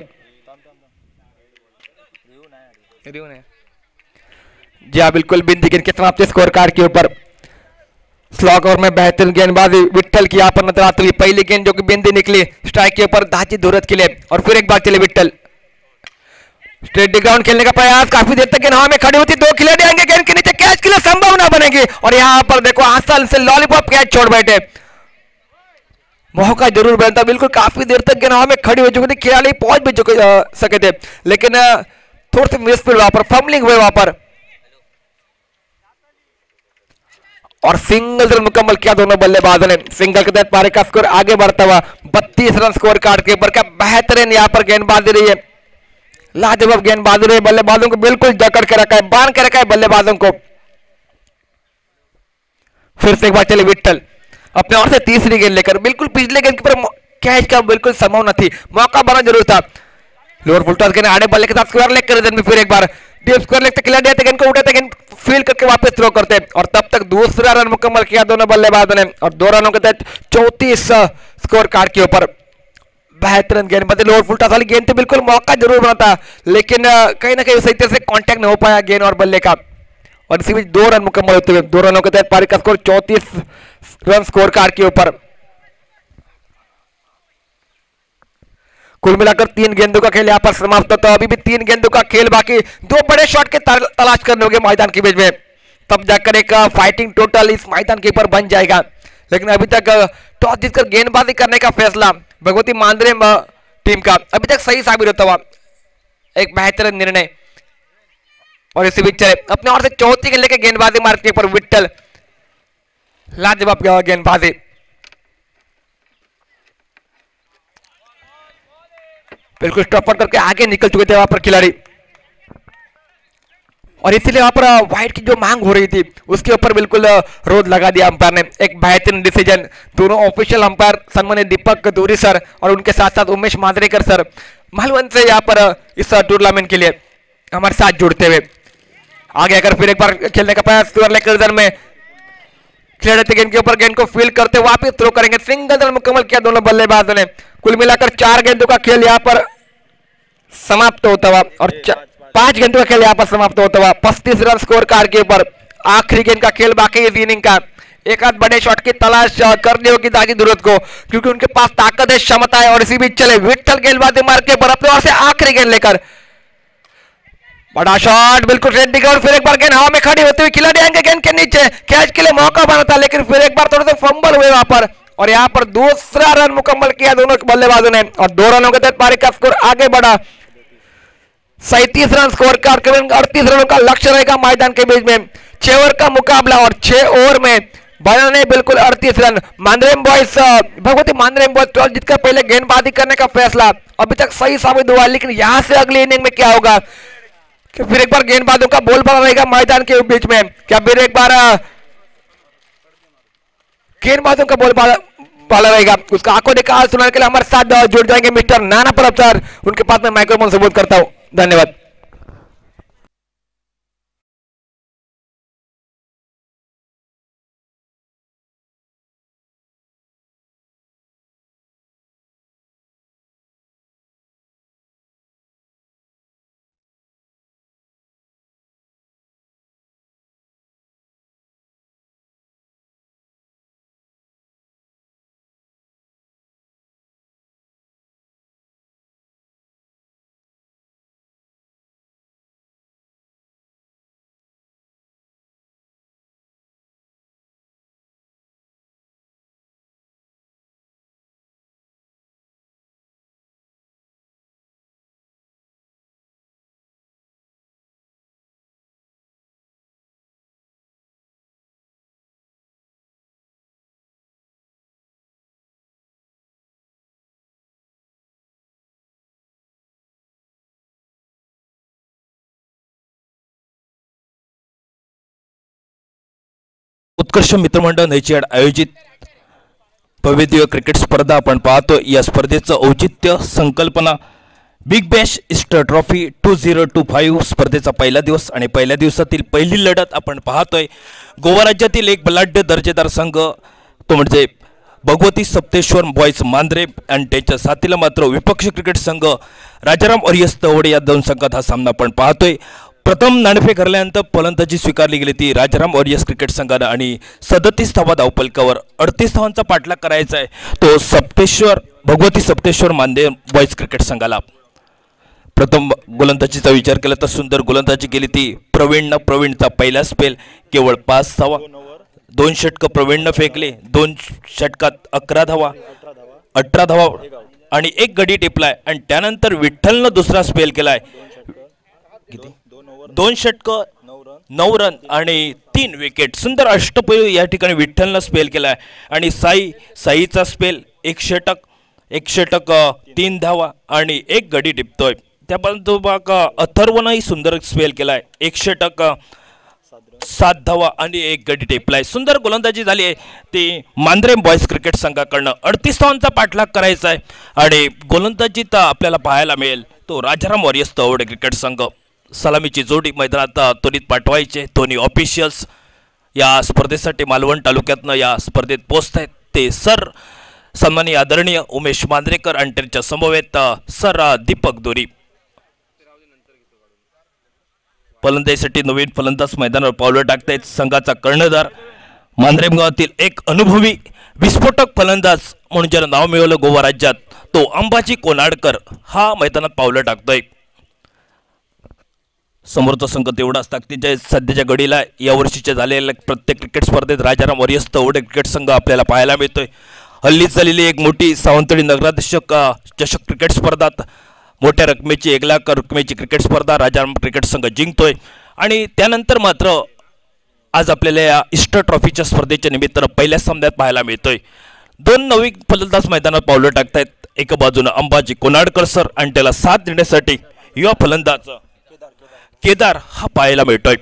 जी हाँ, बिल्कुल बिंदी गेंद के समाप्ति स्कोर कार्ड के ऊपर स्लॉग ओवर में बेहतरीन गेंदबाजी विट्ठल की यहाँ पर नजर आती हुई पहली गेंद जो कि बिंदी निकली स्ट्राइक के ऊपर दाची धूरत के लिए और फिर एक बार चले विट्ठल स्ट्रेट ग्राउंड खेलने का प्रयास. काफी देर तक गेंद हवा में खड़ी होती, दो खिलाड़ी आएंगे गेंद के नीचे कैच के लिए संभावना बनेगी और यहाँ पर देखो आसान से लॉलीपॉप कैच छोड़ बैठे. मौका जरूर बनता, बिल्कुल काफी देर तक गेंद हवा में खड़ी हो चुकी थी, खिलाड़ी पहुंच भी सके थे लेकिन थोड़ी सी मिसफील्ड वहां पर, फंबलिंग हुए वहां पर और सिंगल रन मुकम्मल किया दोनों बल्लेबाजों ने. सिंगल के तहत पारी का स्कोर आगे बढ़ता हुआ 32 रन स्कोर कार्ड के ऊपर. क्या बेहतरीन यहां पर गेंदबाजी रही है, लाजवाब गेंदबाजी रही है, बल्लेबाजों को बिल्कुल जकड़ के रखा है, बांध के रखा है बल्लेबाजों को. फिर से एक बार चले विट्ठल अपने ओर से तीसरी गेंद लेकर, बिल्कुल पिछले गेंद के ऊपर कैच का बिल्कुल संभावना थी, मौका बना जरूर था. लोअर फुल टॉस गेंद आड़े बल्ले के साथ स्क्वायर लेग कर फिर एक बार डीप स्क्वायर लेग खिलाड़ी आते गेंद को उठाते गेंद फील करके वापस थ्रो करते और तब तक दूसरा रन मुकम्मल किया दोनों बल्लेबाजों ने और 2 रनों के तहत 34 स्कोर कार्ड के ऊपर. बेहतरीन गेंदबाजी, लोअर फुल टॉस वाली गेंद थी, बिल्कुल मौका जरूर बना था लेकिन कहीं ना कहीं सही तरह से कांटेक्ट नहीं हो पाया गेंद और बल्ले का और इसी बीच 2 रन मुकम्मल होते हुए 2 रनों के तहत पारी का स्कोर 34 रन स्कोर कार्ड के ऊपर. कुल मिलाकर 3 गेंदों का खेल यहां पर समाप्त होता है. अभी भी 3 गेंदों का खेल बाकी, 2 बड़े शॉट के तलाश करने होंगे मैदान के बीच में, तब जाकर एक फाइटिंग टोटल इस मैदान के ऊपर बन जाएगा. लेकिन अभी तक टॉस जीतकर गेंदबाजी करने का फैसला भगवती मांद्रे टीम का अभी तक सही साबित होता हुआ एक बेहतरीन निर्णय. और इसी बीच चले अपने ओर से चौथी गेंद लेकर गेंदबाजी मार्ग के ऊपर विट्ठल, लाजवाब गेंदबाजी, बिल्कुल स्टॉप करके आगे निकल चुके थे वहां पर खिलाड़ी और इसीलिए वहां पर वाइड की जो मांग हो रही थी उसके ऊपर बिल्कुल रोक लगा दिया अंपायर ने. एक बेहतरीन डिसीजन, दोनों ऑफिशियल अंपायर सम्मानित दीपक दूरी सर और उनके साथ साथ उमेश मांद्रेकर सर मालवन से यहाँ पर इस टूर्नामेंट के लिए हमारे साथ जुड़ते हुए आगे अगर फिर एक बार खेलने का प्रयास लेकर में खिलाड़ी गेंद के ऊपर गेंद को फील करते वापस थ्रो करेंगे. सिंगल रन मुकम्मल किया दोनों बल्लेबाजों ने. कुल मिलाकर 4 गेंदों का खेल यहाँ पर समाप्त होता हुआ और 5 गेंदों का खेल यहाँ पर समाप्त होता हुआ 35 रन स्कोर कार्ड के ऊपर. आखिरी गेंद का खेल बाकी इस इनिंग का. एक आध बड़े शॉट की तलाश करनी होगी दाजी दुरुत को क्योंकि उनके पास ताकत है, क्षमता है और इसी बीच चले विट्ठल गेंदबाजी मार के ऊपर अपने ओर से आखिरी गेंद लेकर बड़ा शॉट, बिल्कुल रेड दिखा और फिर एक बार गेंद हवा में खड़ी होती हुई खिलाड़ी आएंगे गेंद के नीचे, कैच के लिए मौका बना था लेकिन फिर एक बार थोड़े से फंबल हुए वहां पर और यहां पर दूसरा रन मुकम्मल किया दोनों बल्लेबाजों ने और 2 रनों के तहत पारी का स्कोर आगे बढ़ा 37 रन स्कोर कार्ड के 38 रनों का लक्ष्य रहेगा मैदान के बीच में. 6 ओवर का मुकाबला और 6 ओवर में बनाने बिल्कुल 38 run. Mandrem boys Bhagwati Mandrem boys toss जीतकर पहले गेंदबाजी करने का फैसला अभी तक सही साबित हुआ लेकिन यहां से अगली इनिंग में क्या होगा कि फिर एक बार गेंदबाजों का बोलबाला रहेगा मैदान के बीच में. क्या फिर एक बार गेंदबाजों का बोलबाला रहेगा उसका आंखों देखा सुनाने के लिए हमारे साथ जुड़ जाएंगे मिस्टर नाना परब सर. उनके पास मैं माइक्रोफोन सबूत करता हूं. धन्यवाद. उत्कर्ष मित्रमंडळ नैचेड आयोजित भव्यदिव्य क्रिकेट स्पर्धा आपण पाहतो। या स्पर्धेचं औचित्य संकल्पना बिग बॅश ईस्टर ट्रॉफी 2025 स्पर्धेचा पहिला दिवस आणि पहिल्या दिवसातील पहिली लढत आपण पाहतोय। गोवा राज्यातील एक बलाढ्य दर्जेदार संघ तो म्हणजे भगवती सप्तेश्वर बॉयज मांद्रे आणि त्यांच्या साथीला मात्र विपक्ष क्रिकेट संघ राजाराम वॉरियर्स तवडे या दोन संघात हा सामना आपण पाहतोय। प्रथम नाणेफेक हरल्यानंतर फलंदाजी स्वीकारली गेली ती राजाराम वॉरियर्स क्रिकेट संघानं आणि 37 धावा धावपलकावर 38 धावांचा पाठलाग करायचा आहे तो भगवती सप्तेश्वर मांद्रे बॉयज क्रिकेट संघाला। प्रथम गोलंदाजीचा विचार केला तर सुंदर गोलंदाजी केली ती प्रवीणचा पहिला स्पेल केवळ 5 धावा, 2 षटक प्रवीणनं फेकले, 2 षटकात 11 धावा, 18 धावा आणि 1 गडी टिपलाय आणि त्यानंतर विठ्ठलनं दुसरा स्पेल केलाय, 2 षटक 9 रन आणि 3 विकेट। सुंदर अष्टपैलू या ठिकाणी विठ्ठलनं स्पेल केलाय आणि साईचा स्पेल 1 षटक 3 धावा आणि 1 गडी टिपतोय। त्यापर्यंत अथर्वनंही सुंदर स्पेल केलाय, 1 षटक 7 धावा आणि 1 गडी टिपलाय। सुंदर गोलंदाजी झाली आहे ती मांद्रे बॉयज क्रिकेट संघाकडनं 38 धावांचा पाठलाग करायचा आहे आणि गोलंदाजीत आपल्याला पाहायला मिळेल तो राजाराम वॉरियर्स तवडे क्रिकेट संघ। सलामीची जोडी मैदानात त्वरित पाठवायचे दोन्ही ऑफिशियल्स या स्पर्धेसाठी मालवण तालुक्यातनं या स्पर्धेत पोहोचत आहेत ते सर सन्माननीय आदरणीय उमेश मांद्रेकर आणि त्यांच्या समवेत सर दीपक दोरी। फलंदाजीसाठी नवीन फलंदाज मैदानावर पावलं टाकतायत संघाचा कर्णधार मांद्रेम गावातील एक अनुभवी विस्फोटक फलंदाज म्हणून ज्यानं नाव मिळवलं गोवा राज्यात तो अंबाजी कोनाडकर हा मैदानात पावलं टाकतोय। समोरचा संघ तेवढाच ताकदीच्या सध्याच्या घडीला या वर्षीच्या झालेल्या प्रत्येक क्रिकेट स्पर्धेत राजाराम वॉरियर्स तवडे क्रिकेट संघ आपल्याला पाहायला मिळतोय। हल्लीच झालेली एक मोठी सावंतवाडी नगराध्यक्ष चषक क्रिकेट स्पर्धात मोठ्या रकमेची 1 लाख रकमेची क्रिकेट स्पर्धा राजाराम क्रिकेट संघ जिंकतोय आणि त्यानंतर मात्र आज आपल्याला या ईस्टर ट्रॉफीच्या स्पर्धेच्या निमित्तानं पहिल्या सामन्यात पाहायला मिळतोय 2 नवीन फलंदाज मैदानात पावलं टाकतायत। एका बाजूनं अंबाजी कोनाडकर सर आणि त्याला साथ देण्यासाठी युवा फलंदाज केदार हा पाहायला मिळतोय।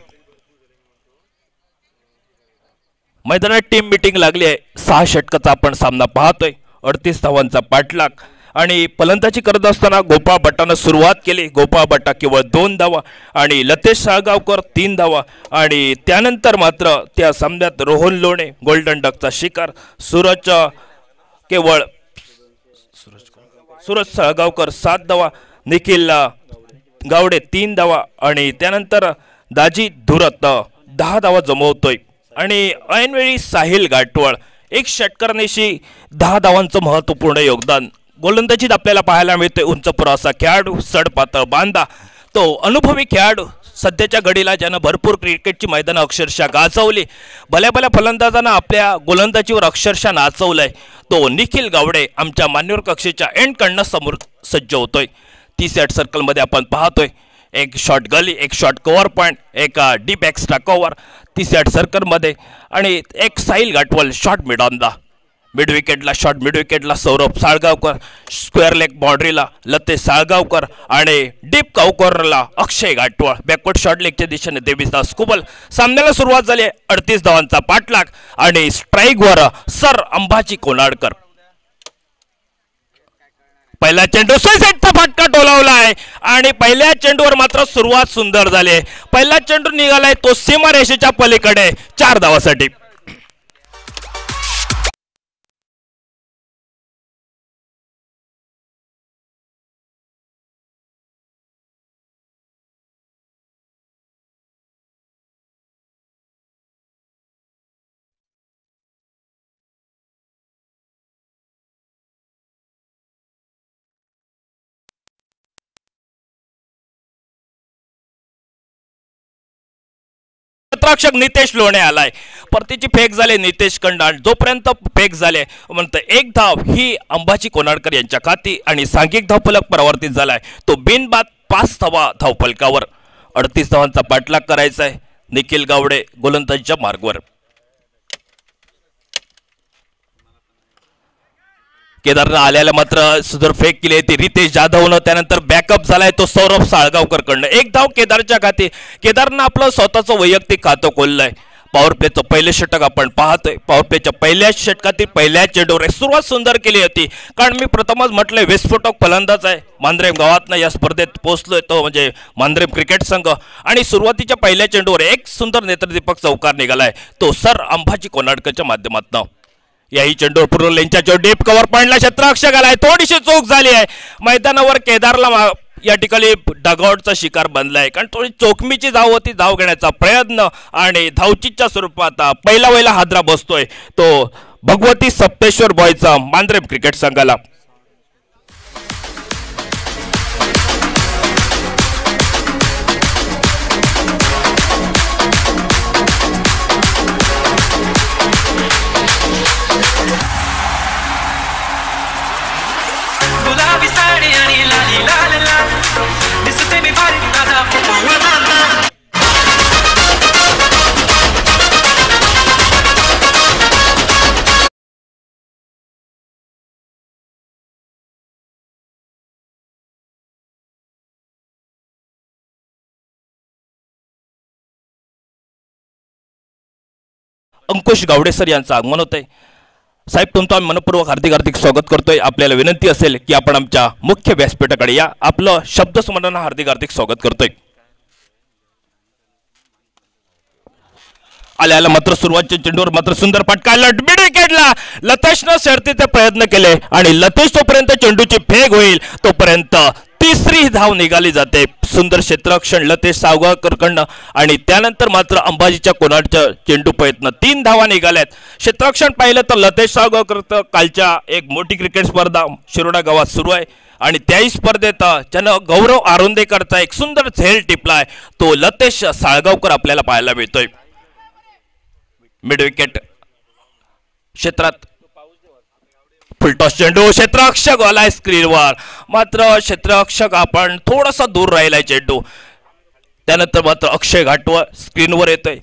मैदानात टीम मीटिंग लागली आहे, 6 षटकाचा आपण सामना पाहतोय, 38 धावांचा पाठलाग आणि फलंदाजी करत असताना गोपाळ भट्टानं सुरुवात केली। गोपाळ भट्टा केवळ 2 धावा आणि लतेश साळगावकर 3 धावा आणि त्यानंतर मात्र त्या सामन्यात रोहन लोणे गोल्डन डकचा शिकार, सूरज साळगावकर 7 धावा, निखिल गावडे 3 धावा आणि त्यानंतर दाजी धुरत 10 धावा जमवतोय आणि ऐनवेळी साहिल गाठवळ 1 षटकारानेशी 10 धावांचं महत्त्वपूर्ण योगदान। गोलंदाजीत आपल्याला पाहायला मिळतोय उंच पुरासा खेळाडू, सडपातळ बांधा तो अनुभवी खेळाडू सध्याच्या घडीला ज्यानं भरपूर क्रिकेटची मैदानं अक्षरशः गाजवली, भल्या फलंदाजांना आपल्या गोलंदाजीवर अक्षरशः नाचवलंय तो निखिल गावडे आमच्या मान्यवर कक्षेच्या एंडकडनं समोर सज्ज होतोय। 30 यार्ड सर्कलमध्ये आपण पाहतोय 1 short gully, 1 short cover point, 1 deep extra cover 30 yard सर्कलमध्ये आणि 1 Sahil Ghatwal short mid on the mid विकेटला सौरभ साळगावकर, स्क्वेअर लेग बाउंड्रीला लतेश साळगावकर आणि डीप कव्हरला अक्षय गाठवळ, बॅकवर्ड शॉट लेगच्या दिशेने देवीदास कुबल। सामन्याला सुरुवात झाली 38 धावांचा पाठलाग आणि स्ट्राईकवर सर अंबाजी कोनाडकर। पहिला चेंडू सुसेटचा फटका टोलावलाय आणि पहिल्या चेंडूवर मात्र सुरुवात सुंदर झाली। पहिला चेंडू निघालाय तो सीमारेषेच्या पलीकडे 4 धावासाठी। क्षेत्ररक्षक नितेश लोणे आलाय, परतीची फेक झाले नितेश कंडाळ, जोपर्यंत फेक झाले म्हणतं 1 धाव ही अंबाजी कोनाडकर यांच्या खाती आणि सांघिक धावफलक परावर्तित झालाय तो बिनबाद 5 धावा धावफलकावर। 38 धावांचा पाठलाग करायचा आहे निखिल गावडे गोलंदाजीच्या मार्गावर। केदारनं आल्याला मात्र सुंदर फेक केली ती रितेश जाधवनं, त्यानंतर बॅकअप झालाय तो सौरभ साळगावकर कडनं। 1 धाव केदारच्या खाती, केदारनं आपलं स्वतःचं वैयक्तिक खातं खोललंय पॉवर प्लेचं पहिले षटक आपण पाहतोय. पॉवर प्लेच्या पहिल्या षटकातील पहिल्या चेंडूवर सुरुवात सुंदर केली होती, कारण मी प्रथमच म्हटलंय विस्फोटक फलंदाज आहे. मांजरेम गावातनं या स्पर्धेत पोहोचलोय तो म्हणजे मांजरेम क्रिकेट संघ. आणि सुरुवातीच्या पहिल्या चेंडूवर एक सुंदर नेत्रदीपक चौकार निघालाय, तो सर अंबाजी कोनाडकरच्या माध्यमातून. याही चेंडूवर पूर्ण लेंच्या डीप कव्हर पॉइंटला क्षेत्ररक्षक आलाय, थोडीशी चूक झाली आहे. मैदानावर केदारला या ठिकाणी डगआउटचा शिकार बनलाय, कारण थोडी चोखमीची धाव होती. धाव घेण्याचा प्रयत्न आणि धावचीच्या स्वरूपात पहिला वहिला हादरा बसतोय तो भगवती सप्तेश्वर बॉयचा मांजरेम क्रिकेट संघाला. अंकुश गावडे सर यांचं आगमन होतंय. साहेब तुमचं आम्ही मनपूर्वक हार्दिक हार्दिक स्वागत करतोय. आपल्याला विनंती असेल की आपण आमच्या मुख्य व्यासपीठाकडे या. आपलं शब्दसुमनानं हार्दिक हार्दिक स्वागत करतोय. आल्याला मात्र सुरुवातच्या चेंडूवर मात्र सुंदर फटका मिड विकेटला लतेशनं शर्तीचे प्रयत्न केले आणि लतेश तोपर्यंत चेंडूची फेक होईल तोपर्यंत तिसरी धाव निघाली जाते. सुंदर क्षेत्ररक्षण लतेश सावगावकरकडनं आणि त्यानंतर मात्र अंबाजीच्या कोणाडच्या चेंडू प्रयत्न 3 धावा निघाल्यात. क्षेत्ररक्षण पाहिलं तर लतेश सावगावकर कालच्या एक मोठी क्रिकेट स्पर्धा शिरोडा गावात सुरू आहे आणि त्याही स्पर्धेत ज्यानं गौरव आरोंदेकरचा एक सुंदर झेल टिपलाय तो लतेश साळगावकर आपल्याला पाहायला मिळतोय. मिड विकेट क्षेत्रात फुलटॉस चेंडू क्षेत्ररक्षक आलाय स्क्रीनवर, मात्र क्षेत्ररक्षक आपण थोडासा दूर राहिलाय चेंडू. त्यानंतर मात्र अक्षय घाटवर स्क्रीनवर येतोय.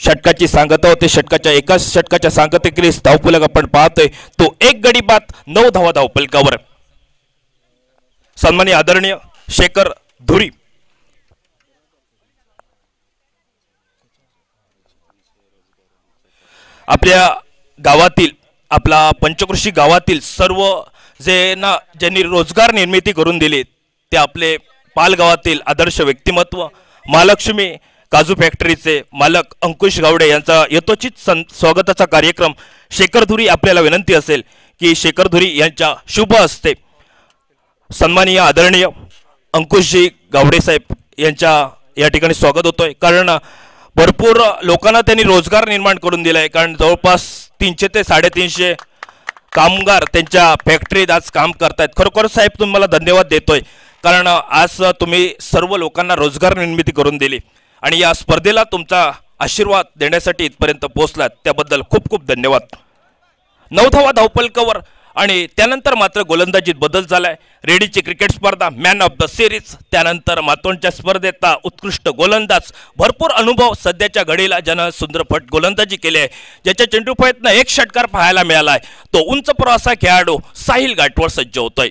षटकाची सांगता होते, षटकाच्या एकाच षटकाच्या सांगतेखेरीज धावफलक आपण पाहतोय तो 1 गडी बाद 9 धावा धावफलकावर. सन्माननीय आदरणीय शेखर धुरी आपल्या गावातील आपला पंचकृषी गावातील सर्व ज्यांनी रोजगार निर्मिती करून दिली ते आपले पालगावातील आदर्श व्यक्तिमत्व महालक्ष्मी काजू फॅक्टरीचे मालक अंकुश गावडे यांचा यथोचित स्वागताचा कार्यक्रम शेखर धुरी. आपल्याला विनंती असेल की शेखर धुरी यांच्या शुभ हस्ते सन्माननीय आदरणीय अंकुशजी गावडे साहेब यांच्या या ठिकाणी स्वागत होतोय, कारण भरपूर लोकांना त्यांनी रोजगार निर्माण करून दिलाय. कारण जवळपास 300 ते 350 कामगार त्यांच्या फॅक्टरीत आज काम करतायत. खरोखर साहेब तुम्हाला धन्यवाद देतोय, कारण आज तुम्ही सर्व लोकांना रोजगार निर्मिती करून दिली आणि या स्पर्धेला तुमचा आशीर्वाद देण्यासाठी इथपर्यंत पोहोचलात त्याबद्दल खूप खूप धन्यवाद. 9 धावा धावफलकावर आणि त्यानंतर मात्र गोलंदाजीत बदल झालाय. रेडीची क्रिकेट स्पर्धा मॅन ऑफ द सिरीज, त्यानंतर मातोंडच्या स्पर्धेत उत्कृष्ट गोलंदाज, भरपूर अनुभव सध्याच्या घडीला ज्यानं सुंदर फट गोलंदाजी केली आहे, ज्याच्या चेंडू प्रयत्न 1 षटकार पाहायला मिळालाय तो उंच प्रवासा खेळाडू साहिल घाटवर सज्ज होतोय.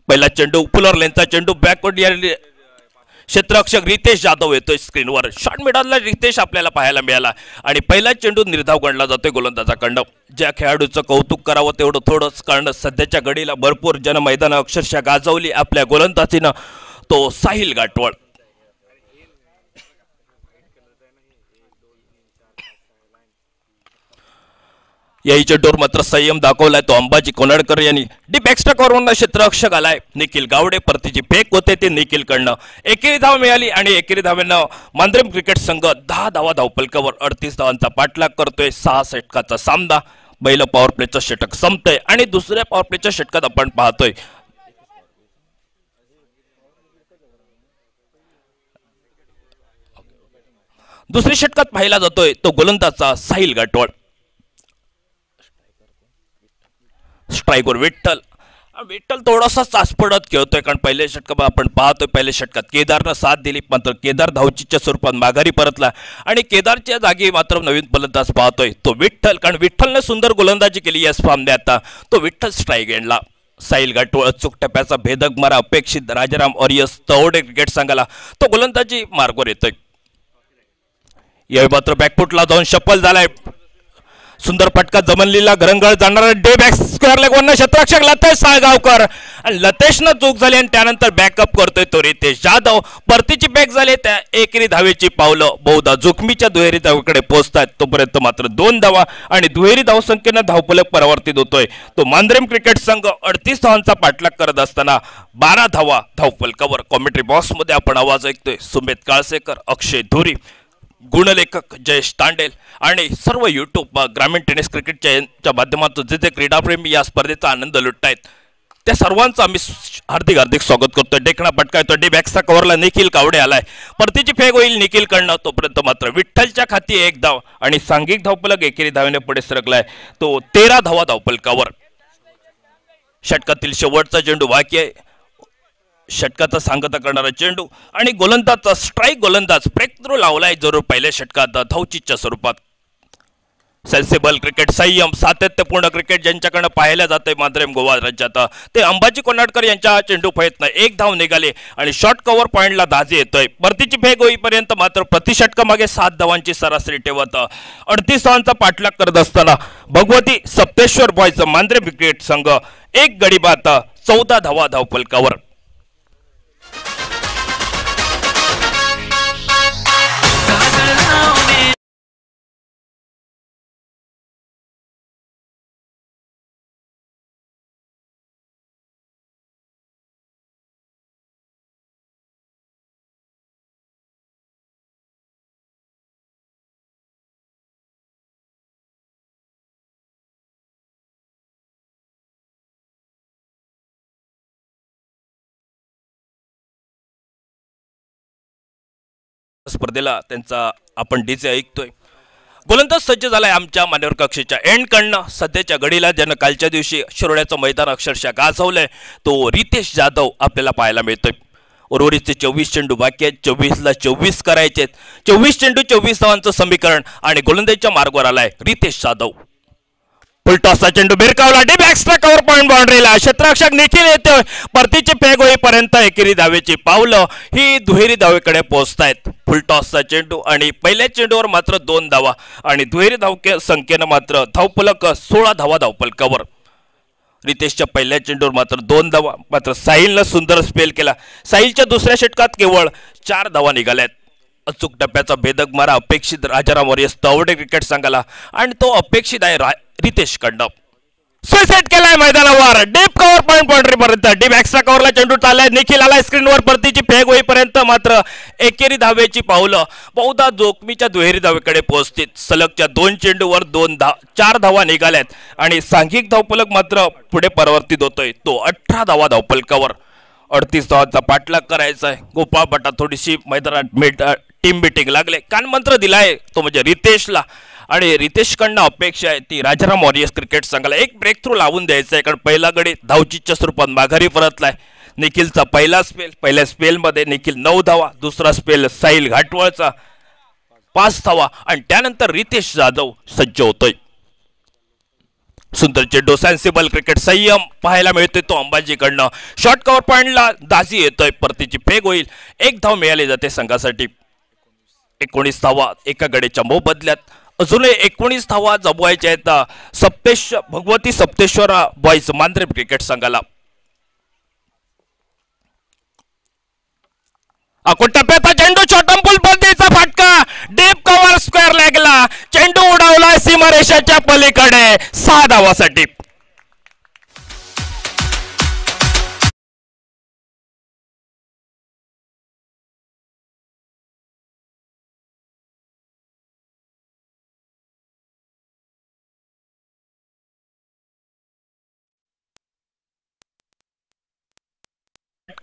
पहिला चेंडू फुलर लेनचा चेंडू बॅकवर्ड क्षेत्ररक्षक रितेश जाधव येतोय स्क्रीनवर. शॉर्ट मिडलला रितेश आपल्याला पाहायला मिळाला आणि पहिला चेंडू निर्धाव गणला जातोय गोलंदाजाकडनं. ज्या खेळाडूचं कौतुक करावं तेवढं थोडंच, कारण सध्याच्या घडीला भरपूर जन मैदानं अक्षरशः गाजवली आपल्या गोलंदाजीनं तो साहिल घाटवळ. याही चेंडूवर मात्र संयम दाखवलाय तो अंबाजी कोनाडकर यांनी. डीप एक्स्ट्रा कॉर्नरला क्षेत्ररक्षक आलाय निखिल गावडे, परतीची फेक होते ते निखिलकडनं. एकेरी धाव मिळाली आणि एकेरी धावेनं मांजरेम क्रिकेट संघ 10 धावा धावफलकावर 38 धावांचा पाठलाग करतोय. 6 षटकाचा सामना. पहिलं पॉवर प्लेचं षटक संपतंय आणि दुसऱ्या पॉवर प्लेच्या षटकात आपण पाहतोय दुसऱ्या षटकात पाहिला जातोय तो गोलंदाजचा साहिल घाटवळ. स्ट्राईकवर विठ्ठल थोडासा चाचपडत खेळतोय, कारण पहिल्या षटकात आपण पाहतोय पहिल्या षटकात केदारनं साथ दिली, मात्र केदार धावचीच्या स्वरूपात माघारी परतला आणि केदारच्या जागी मात्र नवीन फलंदाज पाहतोय तो विठ्ठल, कारण विठ्ठलने सुंदर गोलंदाजी केली या सामन्यात. तो विठ्ठल स्ट्राईक एंडला. साहिल घाटवळ अचूक टप्प्याचा भेदक मारा अपेक्षित राजाराम ऑरियस तवडे क्रिकेट संघाला तो गोलंदाजी मार्गवर येतोय. यावेळी मात्र बॅकफुटला जाऊन शप्पल झालाय. सुंदर फटका जमनलीला घरंगळ जाणारा डे बॅक स्क्वेअर लेग वरनं क्षेत्ररक्षक लतेश साळगावकर आणि लतेशनं चूक झाली आणि त्यानंतर बॅकअप करतोय तो रितेश जाधव. परतीची बॅक झाली त्या एकेरी धावेची पावलं बहुधा जोखमीच्या दुहेरी धावेकडे पोहोचतात. तोपर्यंत मात्र 2 धावा आणि दुहेरी धावसंख्येनं धावफलक परावर्तित होतोय. तो मांद्रेम क्रिकेट संघ 38 धावांचा पाठलाग करत असताना 12 धावा धावफलकावर. कॉमेंट्री बॉक्स मध्ये आपण आवाज ऐकतोय सुमेध काळसेकर, अक्षय धुरी, गुणलेखक जयेश तांडेल आणि सर्व युट्यूब ग्रामीण टेनिस क्रिकेटच्या माध्यमातून जे क्रीडाप्रेमी या स्पर्धेचा आनंद लुटतायत त्या सर्वांचं आम्ही हार्दिक हार्दिक स्वागत करतोय. डेखणा पटका येतो डी बॅक्सचा कव्हरला निखिल कावडे आलाय. परतीची फेक होईल निखिल कडनं. तोपर्यंत मात्र विठ्ठलच्या खाती 1 धाव आणि सांघिक धावफलक एकेरी धावेने पुढे सरकलाय. तो 13 धावा धावफलकावर. षटकातील शेवटचा चेंडू बाकी आहे. षटकाचा सांगता करणारा चेंडू आणि गोलंदाजचा स्ट्राईक गोलंदाज ब्रेक थ्रू लावलाय जरूर पहिल्या षटकात धावचीच्या स्वरूपात. सेन्सिबल क्रिकेट, संयम, सातत्यपूर्ण क्रिकेट ज्यांच्याकडनं पाहायला जाते मांद्रेम गोवा राज्यात ते अंबाजी कोनाटकर यांच्या चेंडू प्रयत्न 1 धाव निघाले आणि शॉर्ट कव्हर पॉइंटला दाजी येतोय. परतीची फेक होईपर्यंत मात्र प्रतिषटकामागे 7 धावांची सरासरी ठेवत 38 धावांचा पाठलाग करत असताना भगवती सप्तेश्वर बॉयज मांद्रेम क्रिकेट संघ 1 गडी बाद 14 धावा धावफलकावर. स्पर्धेला त्यांचा आपण डीजे ऐकतोय. गोलंदाज सज्ज झालाय आमच्या मान्यवर कक्षेच्या एंड कडनं. सध्याच्या घडीला ज्यानं कालच्या दिवशी शिरोड्याचं मैदान अक्षरशः गाजवलंय तो रितेश जाधव आपल्याला पाहायला मिळतोय. उर्वरितचे 24 चेंडू बाकी आहेत. 24ला 24 करायचे. 24 चेंडू 24 धावांचं समीकरण आणि गोलंदाजीच्या मार्गावर आलाय रितेश जाधव. फुलटॉसचा चेंडू भिरकावला डी बॅक्सचा कव्हर पॉइंट बाउंड्रीला. क्षेत्ररक्षक निखिल येतोय. परतीची फेक होईपर्यंत एकेरी धावेची पावलं ही दुहेरी धावेकडे पोहोचतायत. फुलटॉसचा चेंडू आणि पहिल्या चेंडूवर मात्र 2 धावा आणि दुहेरी धाव संख्येनं मात्र धावफलक 16 धावा धावफलकावर. रितेशच्या पहिल्या चेंडूवर मात्र 2 धावा. मात्र साहिलनं सुंदर स्पेल केला. साहिलच्या दुसऱ्या षटकात केवळ 4 धावा निघाल्यात. अचूक टप्प्याचा भेदक मारा अपेक्षित राजाराम वॉरियर्स तावडे क्रिकेट संघाला आणि तो अपेक्षित आहे रितेश कडनं. सुसाइड केलाय मैदानावर डीप कव्हर पॉइंट बाउंड्री पर्यंत. डी बॅक्सचा कव्हरला चेंडू चाललाय. निखिल आलाय स्क्रीनवर. परतीची फेक होईपर्यंत मात्र एकेरी धावेची पावलं बहुधा जोखमीच्या दुहेरी धावेकडे पोहोचतील. सलगच्या 2 चेंडूवर 4 धावा निघाल्यात आणि सांघिक धावफलक मात्र पुढे परिवर्तित होतोय. तो 18 धावा धावफलकावर. 38 धावांचा पाठलाग करायचा आहे. गोपाळ भट्टा थोडीशी मैदानात टीम मीटिंग लागले. कानमंत्र दिलाय तो म्हणजे रितेशला आणि रितेशकडनं अपेक्षा आहे ती राजाराम वॉरियर्स क्रिकेट संघाला एक ब्रेक थ्रू लावून द्यायचा आहे. कारण पहिला गडी धावचीच्या स्वरूपात माघारी परतलाय. निखिलचा पहिला स्पेल, पहिल्या स्पेलमध्ये निखिल 9 धावा. दुसरा स्पेल साहिल घाटवळचा 5 धावा आणि त्यानंतर रितेश जाधव सज्ज होतोय. सुंदर चेंडू सेन्सिबल क्रिकेट संयम पाहायला मिळतोय तो अंबाजीकडनं. शॉर्ट कव्हर पॉइंटला दाजी येतोय. परतीची फेक होईल. 1 धाव मिळाली जाते संघासाठी. 19 धावा एका गडीच्या मोबदल्यात. अजूनही 19 धावा जमवायच्या आहेत भगवती सप्तेश्वर बॉयज मांद्रेम क्रिकेट संघाला. टप्प्याचा चेंडू छोटंपूल पद्धतीचा फटका डीप कव्हर स्क्वेअर लेगला. चेंडू उडवला सीमारेषाच्या पलीकडे 6 धावासाठी.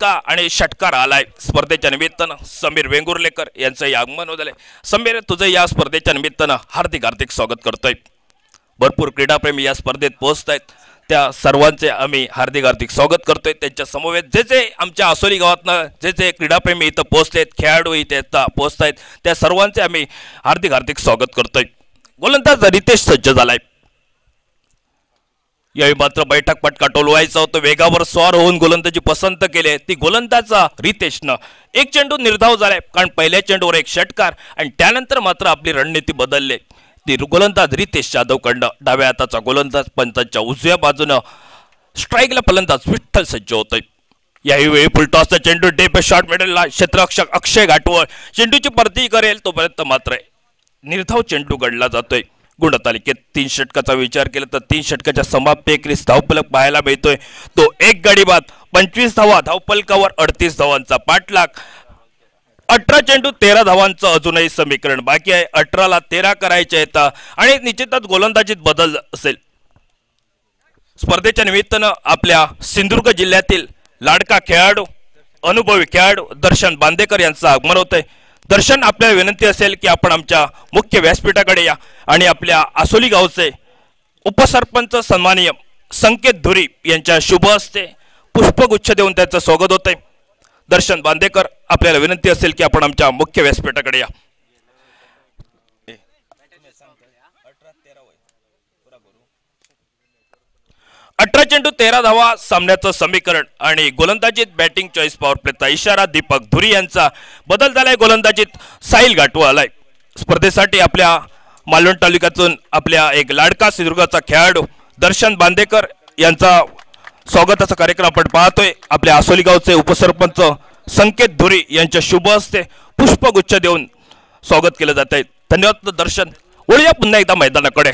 आणि षटकार आलाय स्पर्धेच्या निमित्तानं. समीर वेंगुर्लेकर यांचं आगमन होत आहे. समीर तुझं या स्पर्धेच्या निमित्तानं हार्दिक हार्दिक स्वागत करतोय. भरपूर क्रीडाप्रेमी या स्पर्धेत पोहोचतायत. त्या सर्वांचे आम्ही हार्दिक हार्दिक स्वागत करतोय. त्यांच्या समवेत जे आमच्या आसोली गावातनं जे क्रीडाप्रेमी इथं पोहोचलेत, खेळाडू इथे पोहोचतायत त्या सर्वांचे आम्ही हार्दिक हार्दिक स्वागत करतोय. गोलंदाज रितेश सज्ज झालाय. यावेळी मात्र बैठक पटका टोलवायचा होता, वेगावर स्वार होऊन गोलंदाजी पसंत केले ती गोलंदाजा रितेशनं. एक चेंडू निर्धाव झालाय कारण पहिल्या चेंडूवर एक षटकार आणि त्यानंतर मात्र आपली रणनीती बदलली. ती गोलंदाज रितेश जाधवकडनं डाव्या हाताचा गोलंदाज पंचांच्या उजव्या बाजूनं स्ट्राईकला फलंदाज विठ्ठल सज्ज होतोय. याही फुलटॉसचा चेंडू डेप शॉट मिडलला क्षेत्ररक्षक अक्षय घाटवळ चेंडूची परती करेल तोपर्यंत मात्र निर्धाव चेंडू गडला जातोय. गुणतालिकेत 3 षटकाचा विचार केला तर 3 षटकाच्या समाप्ती 31 धावफलक पाहायला मिळतोय. तो एक गडी बाद 25 धावा, धावफलकावर 38 धावांचा पाठलाग. 18 चेंडू 13 धावांचं अजूनही समीकरण बाकी आहे. 18ला 13 करायचे येतं आणि निश्चितच गोलंदाजीत बदल असेल. स्पर्धेच्या निमित्तानं आपल्या सिंधुदुर्ग जिल्ह्यातील लाडका खेळाडू, अनुभवी खेळाडू दर्शन बांदेकर यांचं आगमन होतंय. दर्शन, आपल्याला विनंती असेल की आपण आमच्या मुख्य व्यासपीठाकडे या आणि आपल्या आसोली गावचे उपसरपंच सन्माननीय संकेत धुरी यांच्या शुभ हस्ते पुष्पगुच्छ देऊन त्यांचं स्वागत होतंय. दर्शन बांदेकर, आपल्याला विनंती असेल की आपण आमच्या मुख्य व्यासपीठाकडे या. 18 चेंडू 13 धावा सामन्याचं समीकरण आणि गोलंदाजीत बॅटिंग चॉईस पॉवर प्लेचा इशारा दीपक धुरी यांचा. बदल झालाय गोलंदाजीत साहिल घाटवळ आलाय. स्पर्धेसाठी आपल्या मालवण तालुक्यातून आपल्या एक लाडका सिंधुदुर्गचा खेळाडू दर्शन बांदेकर यांचा स्वागताचा कार्यक्रम आपण पाहतोय. आपल्या आसोली गावचे उपसरपंच संकेत धुरी यांच्या शुभ हस्ते पुष्पगुच्छ देऊन स्वागत केलं जात आहे. धन्यवाद दर्शन. वळूया पुन्हा एकदा मैदानाकडे.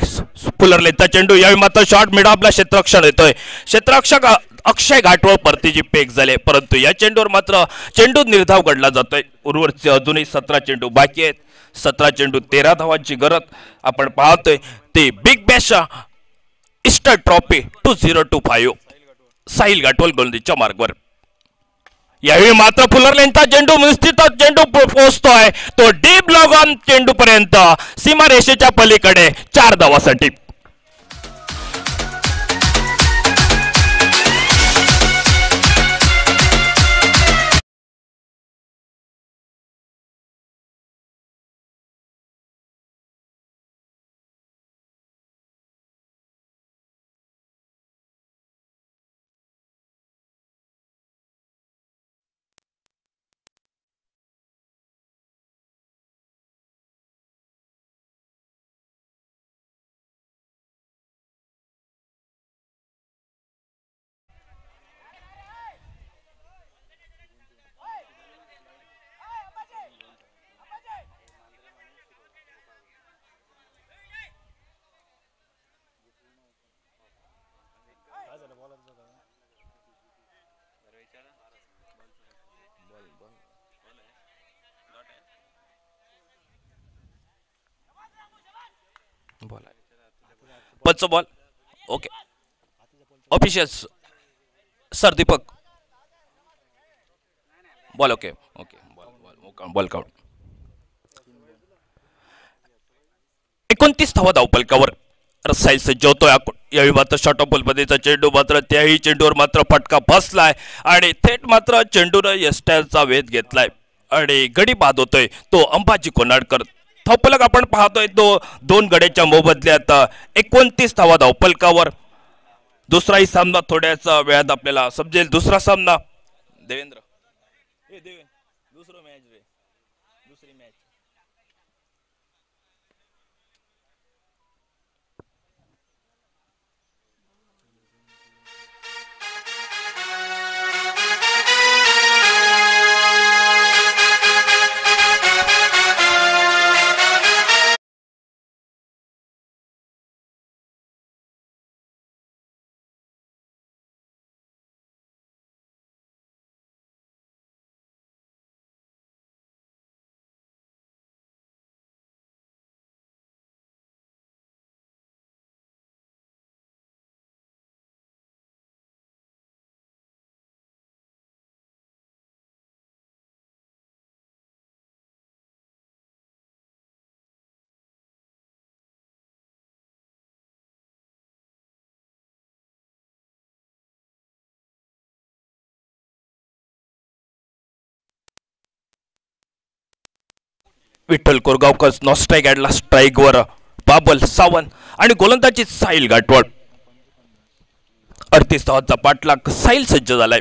फुलरलेचा चेंडू, यावेळी मात्र शॉट मिडा आपला क्षेत्ररक्षण येतोय. क्षेत्ररक्षक अक्षय घाटवळ परतीची पेक झाले परंतु या चेंडूवर मात्र चेंडू निर्धाव घडला जातोय. उर्वरितचे अजूनही 17 चेंडू बाकी आहेत. 17 चेंडू 13 धावांची गरज आपण पाहतोय. ते big bash Easter trophy 2025 Sahil Ghatwal गोलंदाजीच्या मार्गावर. यावेळी मात्र फुलरलेनचा चेंडू निश्चितच चेंडू पोहोचतोय तो डीप लॉग ऑन चेंडू पर्यंत सीमारेषेच्या पलीकडे 4 धावासाठी. पंच ball okay. Officials sir Deepak ball okay okay ball count. 29 धावा धावफलकावर रसाईल सज्ज होतोय. यावेळी मात्र शॉर्ट ऑफ बॉल पद्धतीचा चेंडू मात्र त्याही चेंडूवर मात्र फटका बसलाय आणि थेट मात्र चेंडूनं यष्टरचा वेध घेतलाय आणि गडी बाद होतोय तो अंबाजी कोनाडकर. धावफलक आपण पाहतोय तो 2 गड्याच्या मोबदल्यात 29 धावा धावफलकावर. दुसराही सामना थोड्याच वेळात आपल्याला समजेल. दुसरा सामना देवेंद्र दुसरा मॅच रे दुसरी मॅच विठ्ठल कोरगावकर नॉस्ट्राईक ॲडला स्ट्राईकवर बाबल सावंत आणि गोलंदाजी साहिल घाटवळ. 38 धावांचा पाठलाग साईल सज्ज झालाय.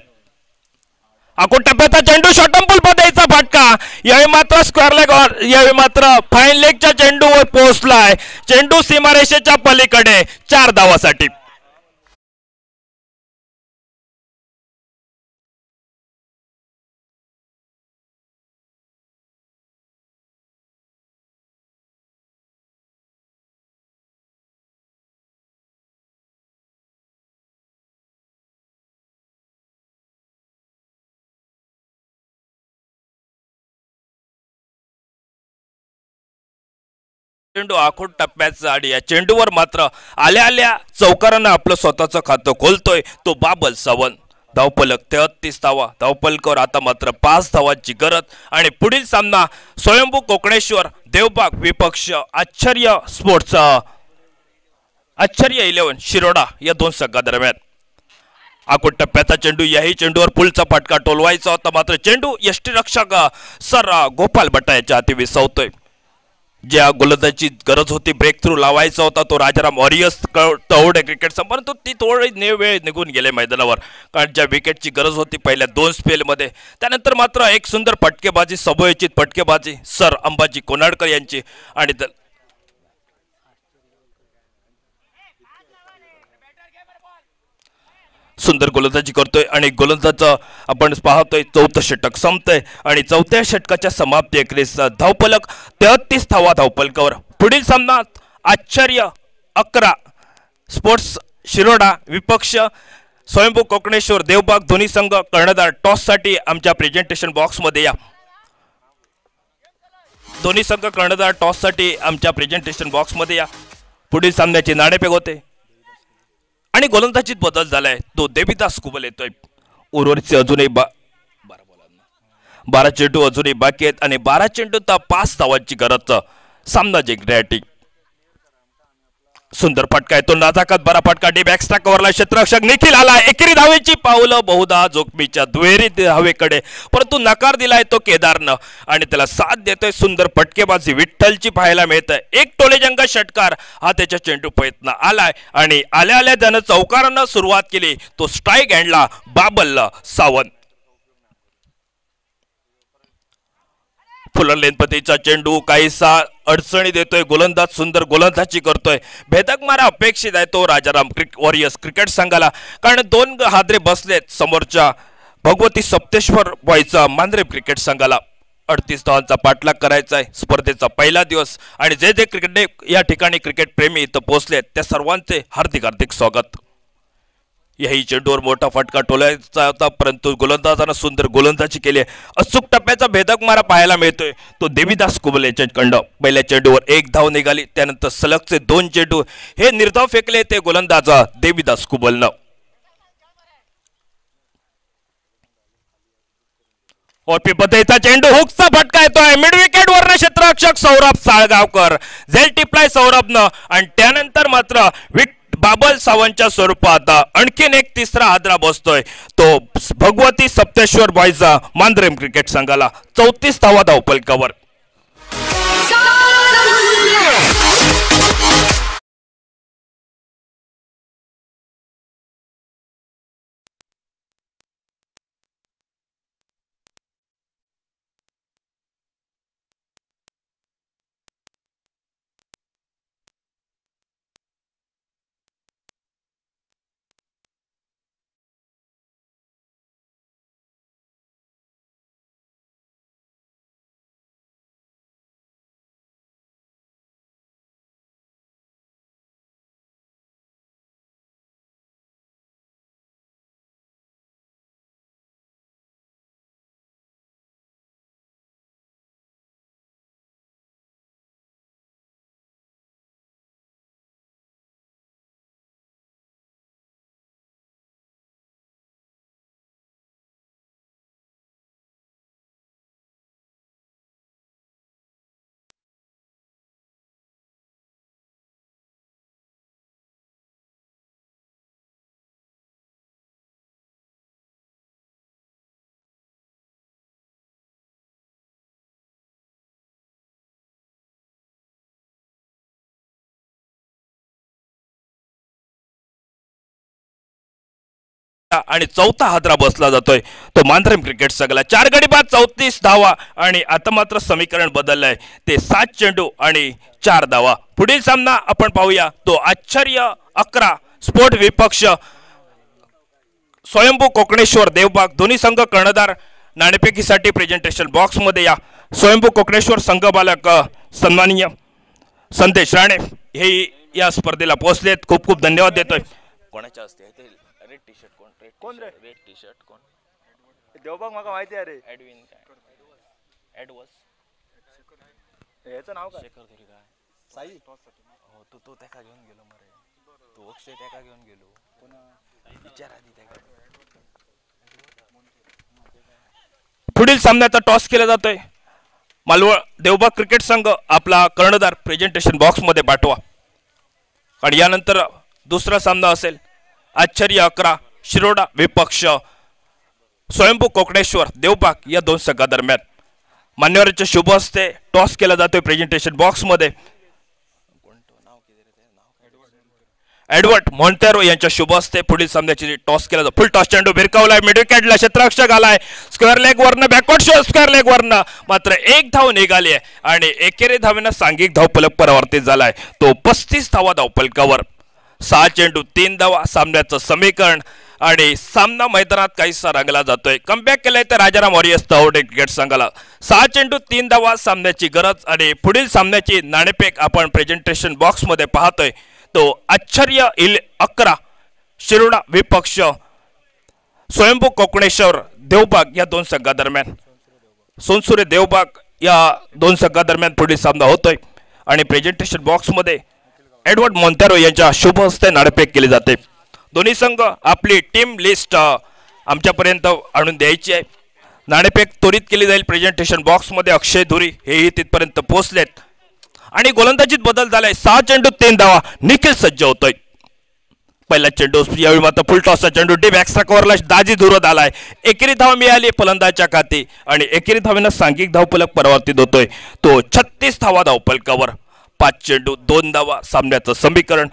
आखूड टप्प्याचा चेंडू शॉर्टम पूल पदायचा फटका. यावेळी मात्र स्क्वेअर लेग यावेळी मात्र फाईन लेगच्या चेंडूवर पोहोचलाय. चेंडू सीमारेषेच्या पलीकडे 4 धावासाठी. चेंडू आखूड टप्प्याचा आणि या चेंडूवर मात्र आल्या आल्या चौकारानं आपलं स्वतःचं खातं खोलतोय तो बाबल सावंत. धावपलक 33 धावा. धावपलकावर आता मात्र 5 धावांची गरज आणि पुढील सामना स्वयंभू कोकणेश्वर देवबाग विपक्ष आश्चर्य स्पोर्ट्स आश्चर्य 11 शिरोडा या 2 संघादरम्यान. आखूड टप्प्याचा चेंडू. याही चेंडूवर पुलचा फटका टोलवायचा होता मात्र चेंडू यष्टीरक्षक सर गोपाल भट्टा याच्या हाती विसवतोय. ज्या गोलंदाजीची गरज होती ब्रेक थ्रू लावायचा होता तो राजाराम वॉरियर्स तवडे क्रिकेट परंतु ती थोडी वेळ निघून गेले मैदानावर कारण ज्या विकेटची गरज होती पहिल्या 2 स्पेलमध्ये. त्यानंतर मात्र एक सुंदर फटकेबाजी समोचित फटकेबाजी सर अंबाजी कोनाडकर यांची आणि सुंदर गोलंदाजी करतोय आणि गोलंदाज आपण पाहतोय 4थं षटक संपतंय आणि 4थ्या षटकाच्या समाप्ती अखेरीस धावपलक 33 धावा धावपलकावर. पुढील सामनात आश्चर्य 11 स्पोर्ट्स शिरोडा विपक्ष स्वयंभू कोकणेश्वर देवबाग. दोन्ही संघ कर्णधार टॉससाठी आमच्या प्रेझेंटेशन बॉक्समध्ये या. दोन्ही संघ कर्णधार टॉससाठी आमच्या प्रेझेंटेशन बॉक्समध्ये या. पुढील सामन्याचे नाणेफेक होते आणि गोलंदाजीत बदल झालाय तो देविदास कुबल येतोय. उर्वरित अजूनही 12 चेंडू अजूनही बाकी आहेत आणि 12 चेंडूत 5 धावांची गरज सामना जिंकण्यासाठी. सुंदर फटका येतो नाजाकात बरा फटका डीप एक्स्ट्रा कव्हरला क्षेत्ररक्षक निखिल आला. एकेरी धावेची पावलं बहुधा जोखमीच्या दुहेरी हवेकडे परंतु नकार दिलाय तो केदारनं आणि त्याला साथ देतोय सुंदर फटकेबाजी विठ्ठलची पाहायला मिळतंय. एक टोलेजंग षटकार हा त्याच्या चेंडू प्रयत्न आलाय आणि आल्या आल्या त्यानं चौकारानं सुरुवात केली तो स्ट्राईक हँडला बाबल सावंत. फुलरलेनपतीचा चेंडू काहीसा अडचणी देतोय. गोलंदाज सुंदर गोलंदाजी करतोय. भेदक मारा अपेक्षित आहे तो राजाराम वॉरियर्स क्रिकेट संघाला कारण 2 हादरे बसलेत समोरच्या भगवती सप्तेश्वर बॉयचा मांद्रे क्रिकेट संघाला. 38 धावांचा पाठलाग करायचा आहे. स्पर्धेचा पहिला दिवस आणि जे जे क्रिकेट या ठिकाणी क्रिकेट प्रेमी इथं पोहोचलेत त्या सर्वांचे हार्दिक हार्दिक स्वागत. याही चेंडूवर मोठा फटका टोलायचा होता परंतु गोलंदाजानं सुंदर गोलंदाजी केली. अचूक टप्प्याचा भेदक मारा पाहायला मिळतोय तो देविदास कुबल याच्याकडं. पहिल्या चेंडूवर 1 धाव निघाली त्यानंतर सलगचे 2 चेंडू हे निर्धाव फेकले ते गोलंदाज देविदास कुबलनं. ओपी पद्धतीचा चेंडू हुकचा फटका येतोय मिड विकेट वरनं क्षेत्ररक्षक सौरभ साळगावकर झेल टिपलाय सौरभनं आणि त्यानंतर मात्र बाबल सावंतच्या स्वरूपात आणखीन एक 3रा हादरा बसतोय तो भगवती सप्तेश्वर बॉयजा मांद्रेम क्रिकेट संघाला. 34 धावा धावपलकावर. आणि चौथा हादरा बसला जातोय तो मांजरेम क्रिकेट संघाला. 4 गडी बाद 34 धावा आणि आता मात्र समीकरण बदललंय ते 7 चेंडू आणि 4 धावा. पुढील सामना आपण पाहूया तो आश्चर्य 11 स्पोर्ट विपक्ष स्वयंभू कोकणेश्वर देवबाग. दोन्ही संघ कर्णधार नाणेफेकीसाठी प्रेझेंटेशन बॉक्स मध्ये या. स्वयंभू कोकणेश्वर संघ बालक सन्माननीय संदेश राणे हे या स्पर्धेला पोहोचलेत. खूप खूप धन्यवाद देतोय. कोणाच्या असते रेड टी शर्ट कोण रेड टी शर्ट कोण देवबाग मला माहिती आहे रे. ॲडविन काय ॲडवस याचं नाव काय? शेखर धुरी काय साई. हो तो त्याका घेऊन गेलो मरे. तो अक्षय त्याका घेऊन गेलो विचार आधी त्याका. पुढील सामन्याचा टॉस केला जातोय. मालवण देवबाग क्रिकेट संघ आपला कर्णधार प्रेझेंटेशन बॉक्स मध्ये पाठवा. आणि यानंतर दुसरा सामना असेल आश्चर्य 11 शिरोडा विपक्ष स्वयंभू कोकणेश्वर देवबाग या 2 संघादरम्यान. मान्यवरांच्या शुभ हस्ते टॉस केला जातोय प्रेझेंटेशन बॉक्स मध्ये. एडवर्ड मोंटेरो यांच्या शुभ हस्ते पुढील सामन्याची टॉस केला जातो. फुल टॉस चेंडू भिरकावलाय मिडविकेटला क्षेत्ररक्षक आलाय. स्क्वेअर लेग वरनं बॅकवर्ड शॉट स्क्वेअर लेग वरनं मात्र 1 धाव निघाली आहे आणि एकेरी धावेनं सांघिक धावफलक परावर्तित झालाय तो 35 धावा धावफलकावर. 6 चेंडू 3 धावा सामन्याचं समीकरण आणि सामना मैदानात काहीसा रंगला जातोय. कमबॅक केलंय तर राजाराम वॉरियर्स तावडे क्रिकेट संघाला. 6 चेंडू 3 धावा सामन्याची गरज आणि पुढील सामन्याची नाणेफेक आपण प्रेझेंटेशन बॉक्स मध्ये पाहतोय तो आश्चर्य 11 शिरोडा विपक्ष स्वयंभू कोकणेश्वर देवबाग या 2 संघादरम्यान. सोनसुरे देवबाग या 2 संघादरम्यान पुढील सामना होतोय आणि प्रेझेंटेशन बॉक्स मध्ये एडवर्ड मोंटेरो यांच्या शुभ हस्ते नाणेफेक केली जाते. दोन्ही संघ आपली टीम लिस्ट आमच्यापर्यंत आणून द्यायची आहे. नाणेफेक त्वरित केली जाईल प्रेझेंटेशन बॉक्स मध्ये. अक्षय धुरी हेही तिथपर्यंत पोहोचलेत आणि गोलंदाजीत बदल झालाय. 6 चेंडू 3 धावा निखिल सज्ज होतोय. पहिला चेंडू यावेळी मात्र फुल टॉसचा चेंडू डीप एक्स्ट्रा कव्हरला दाजी धुरत आलाय. एकेरी धाव मिळाली फलंदाजच्या खाती आणि एकेरी धावेनं सांघिक धावफलक परावर्तित होतोय तो 36 धावा धावफलकावर. 5 चेंडू 2 धावा सामन्याचं समीकरण.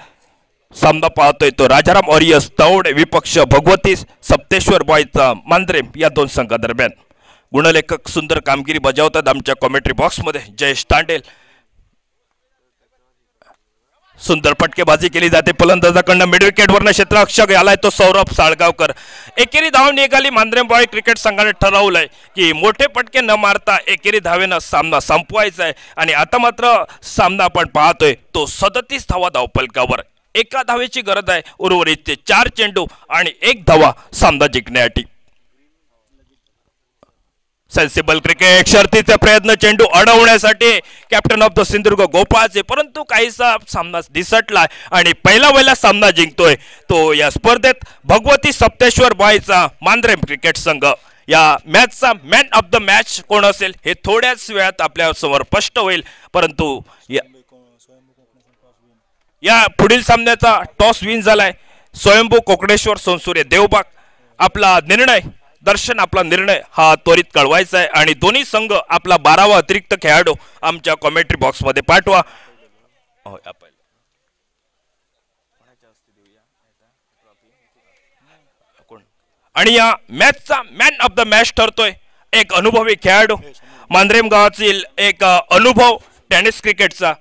सामना पाहतोय तो राजाराम वॉरियर्स तावडे विपक्ष भगवती सप्तेश्वर बॉयचा मांजरेम या 2 संघादरम्यान. गुणलेखक सुंदर कामगिरी बजावतात आमच्या कॉमेंट्री बॉक्स मध्ये जयेश तांडेल. सुंदर फटकेबाजी केली जाते फलंदाजाकडनं. मिडविकेट वरनं क्षेत्ररक्षक आलाय तो सौरभ साळगावकर. एकेरी धाव निघाली. मांजरेम बॉय क्रिकेट संघाने ठरवलंय की मोठे फटके न मारता एकेरी धावेनं सामना संपवायचा आहे आणि आता मात्र सामना आपण पाहतोय तो 37 धावा धावफलकावर. 1 धावेची गरज आहे उर्वरितचे 4 चेंडू आणि 1 धावा सामना जिंकण्यासाठी. सेन्सिबल क्रिकेट शर्तीचे प्रयत्न चेंडू अडवण्यासाठी कॅप्टन ऑफ द सिंधुदुर्ग गोपाळचे परंतु काहीसा सामना दिसटला आणि पहिला सामना जिंकतोय तो या स्पर्धेत भगवती सप्तेश्वर बॉयचा मांजरेम क्रिकेट संघ. या मॅचचा मॅन ऑफ द मॅच कोण असेल हे थोड्याच वेळात आपल्या समोर स्पष्ट होईल. परंतु या पुढील सामन्याचा टॉस विन झालाय स्वयंभू कोकणेश्वर सोनसुरे देवबाग. आपला निर्णय दर्शन आपला निर्णय हा त्वरित कळवायचा आहे आणि दोन्ही संघ आपला 12वा अतिरिक्त खेळाडू आमच्या कॉमेंट्री बॉक्स मध्ये पाठवा. आणि या मॅचचा मॅन ऑफ द मॅच ठरतोय एक अनुभवी खेळाडू मांजरेम गावातील एक अनुभव टेनिस क्रिकेटचा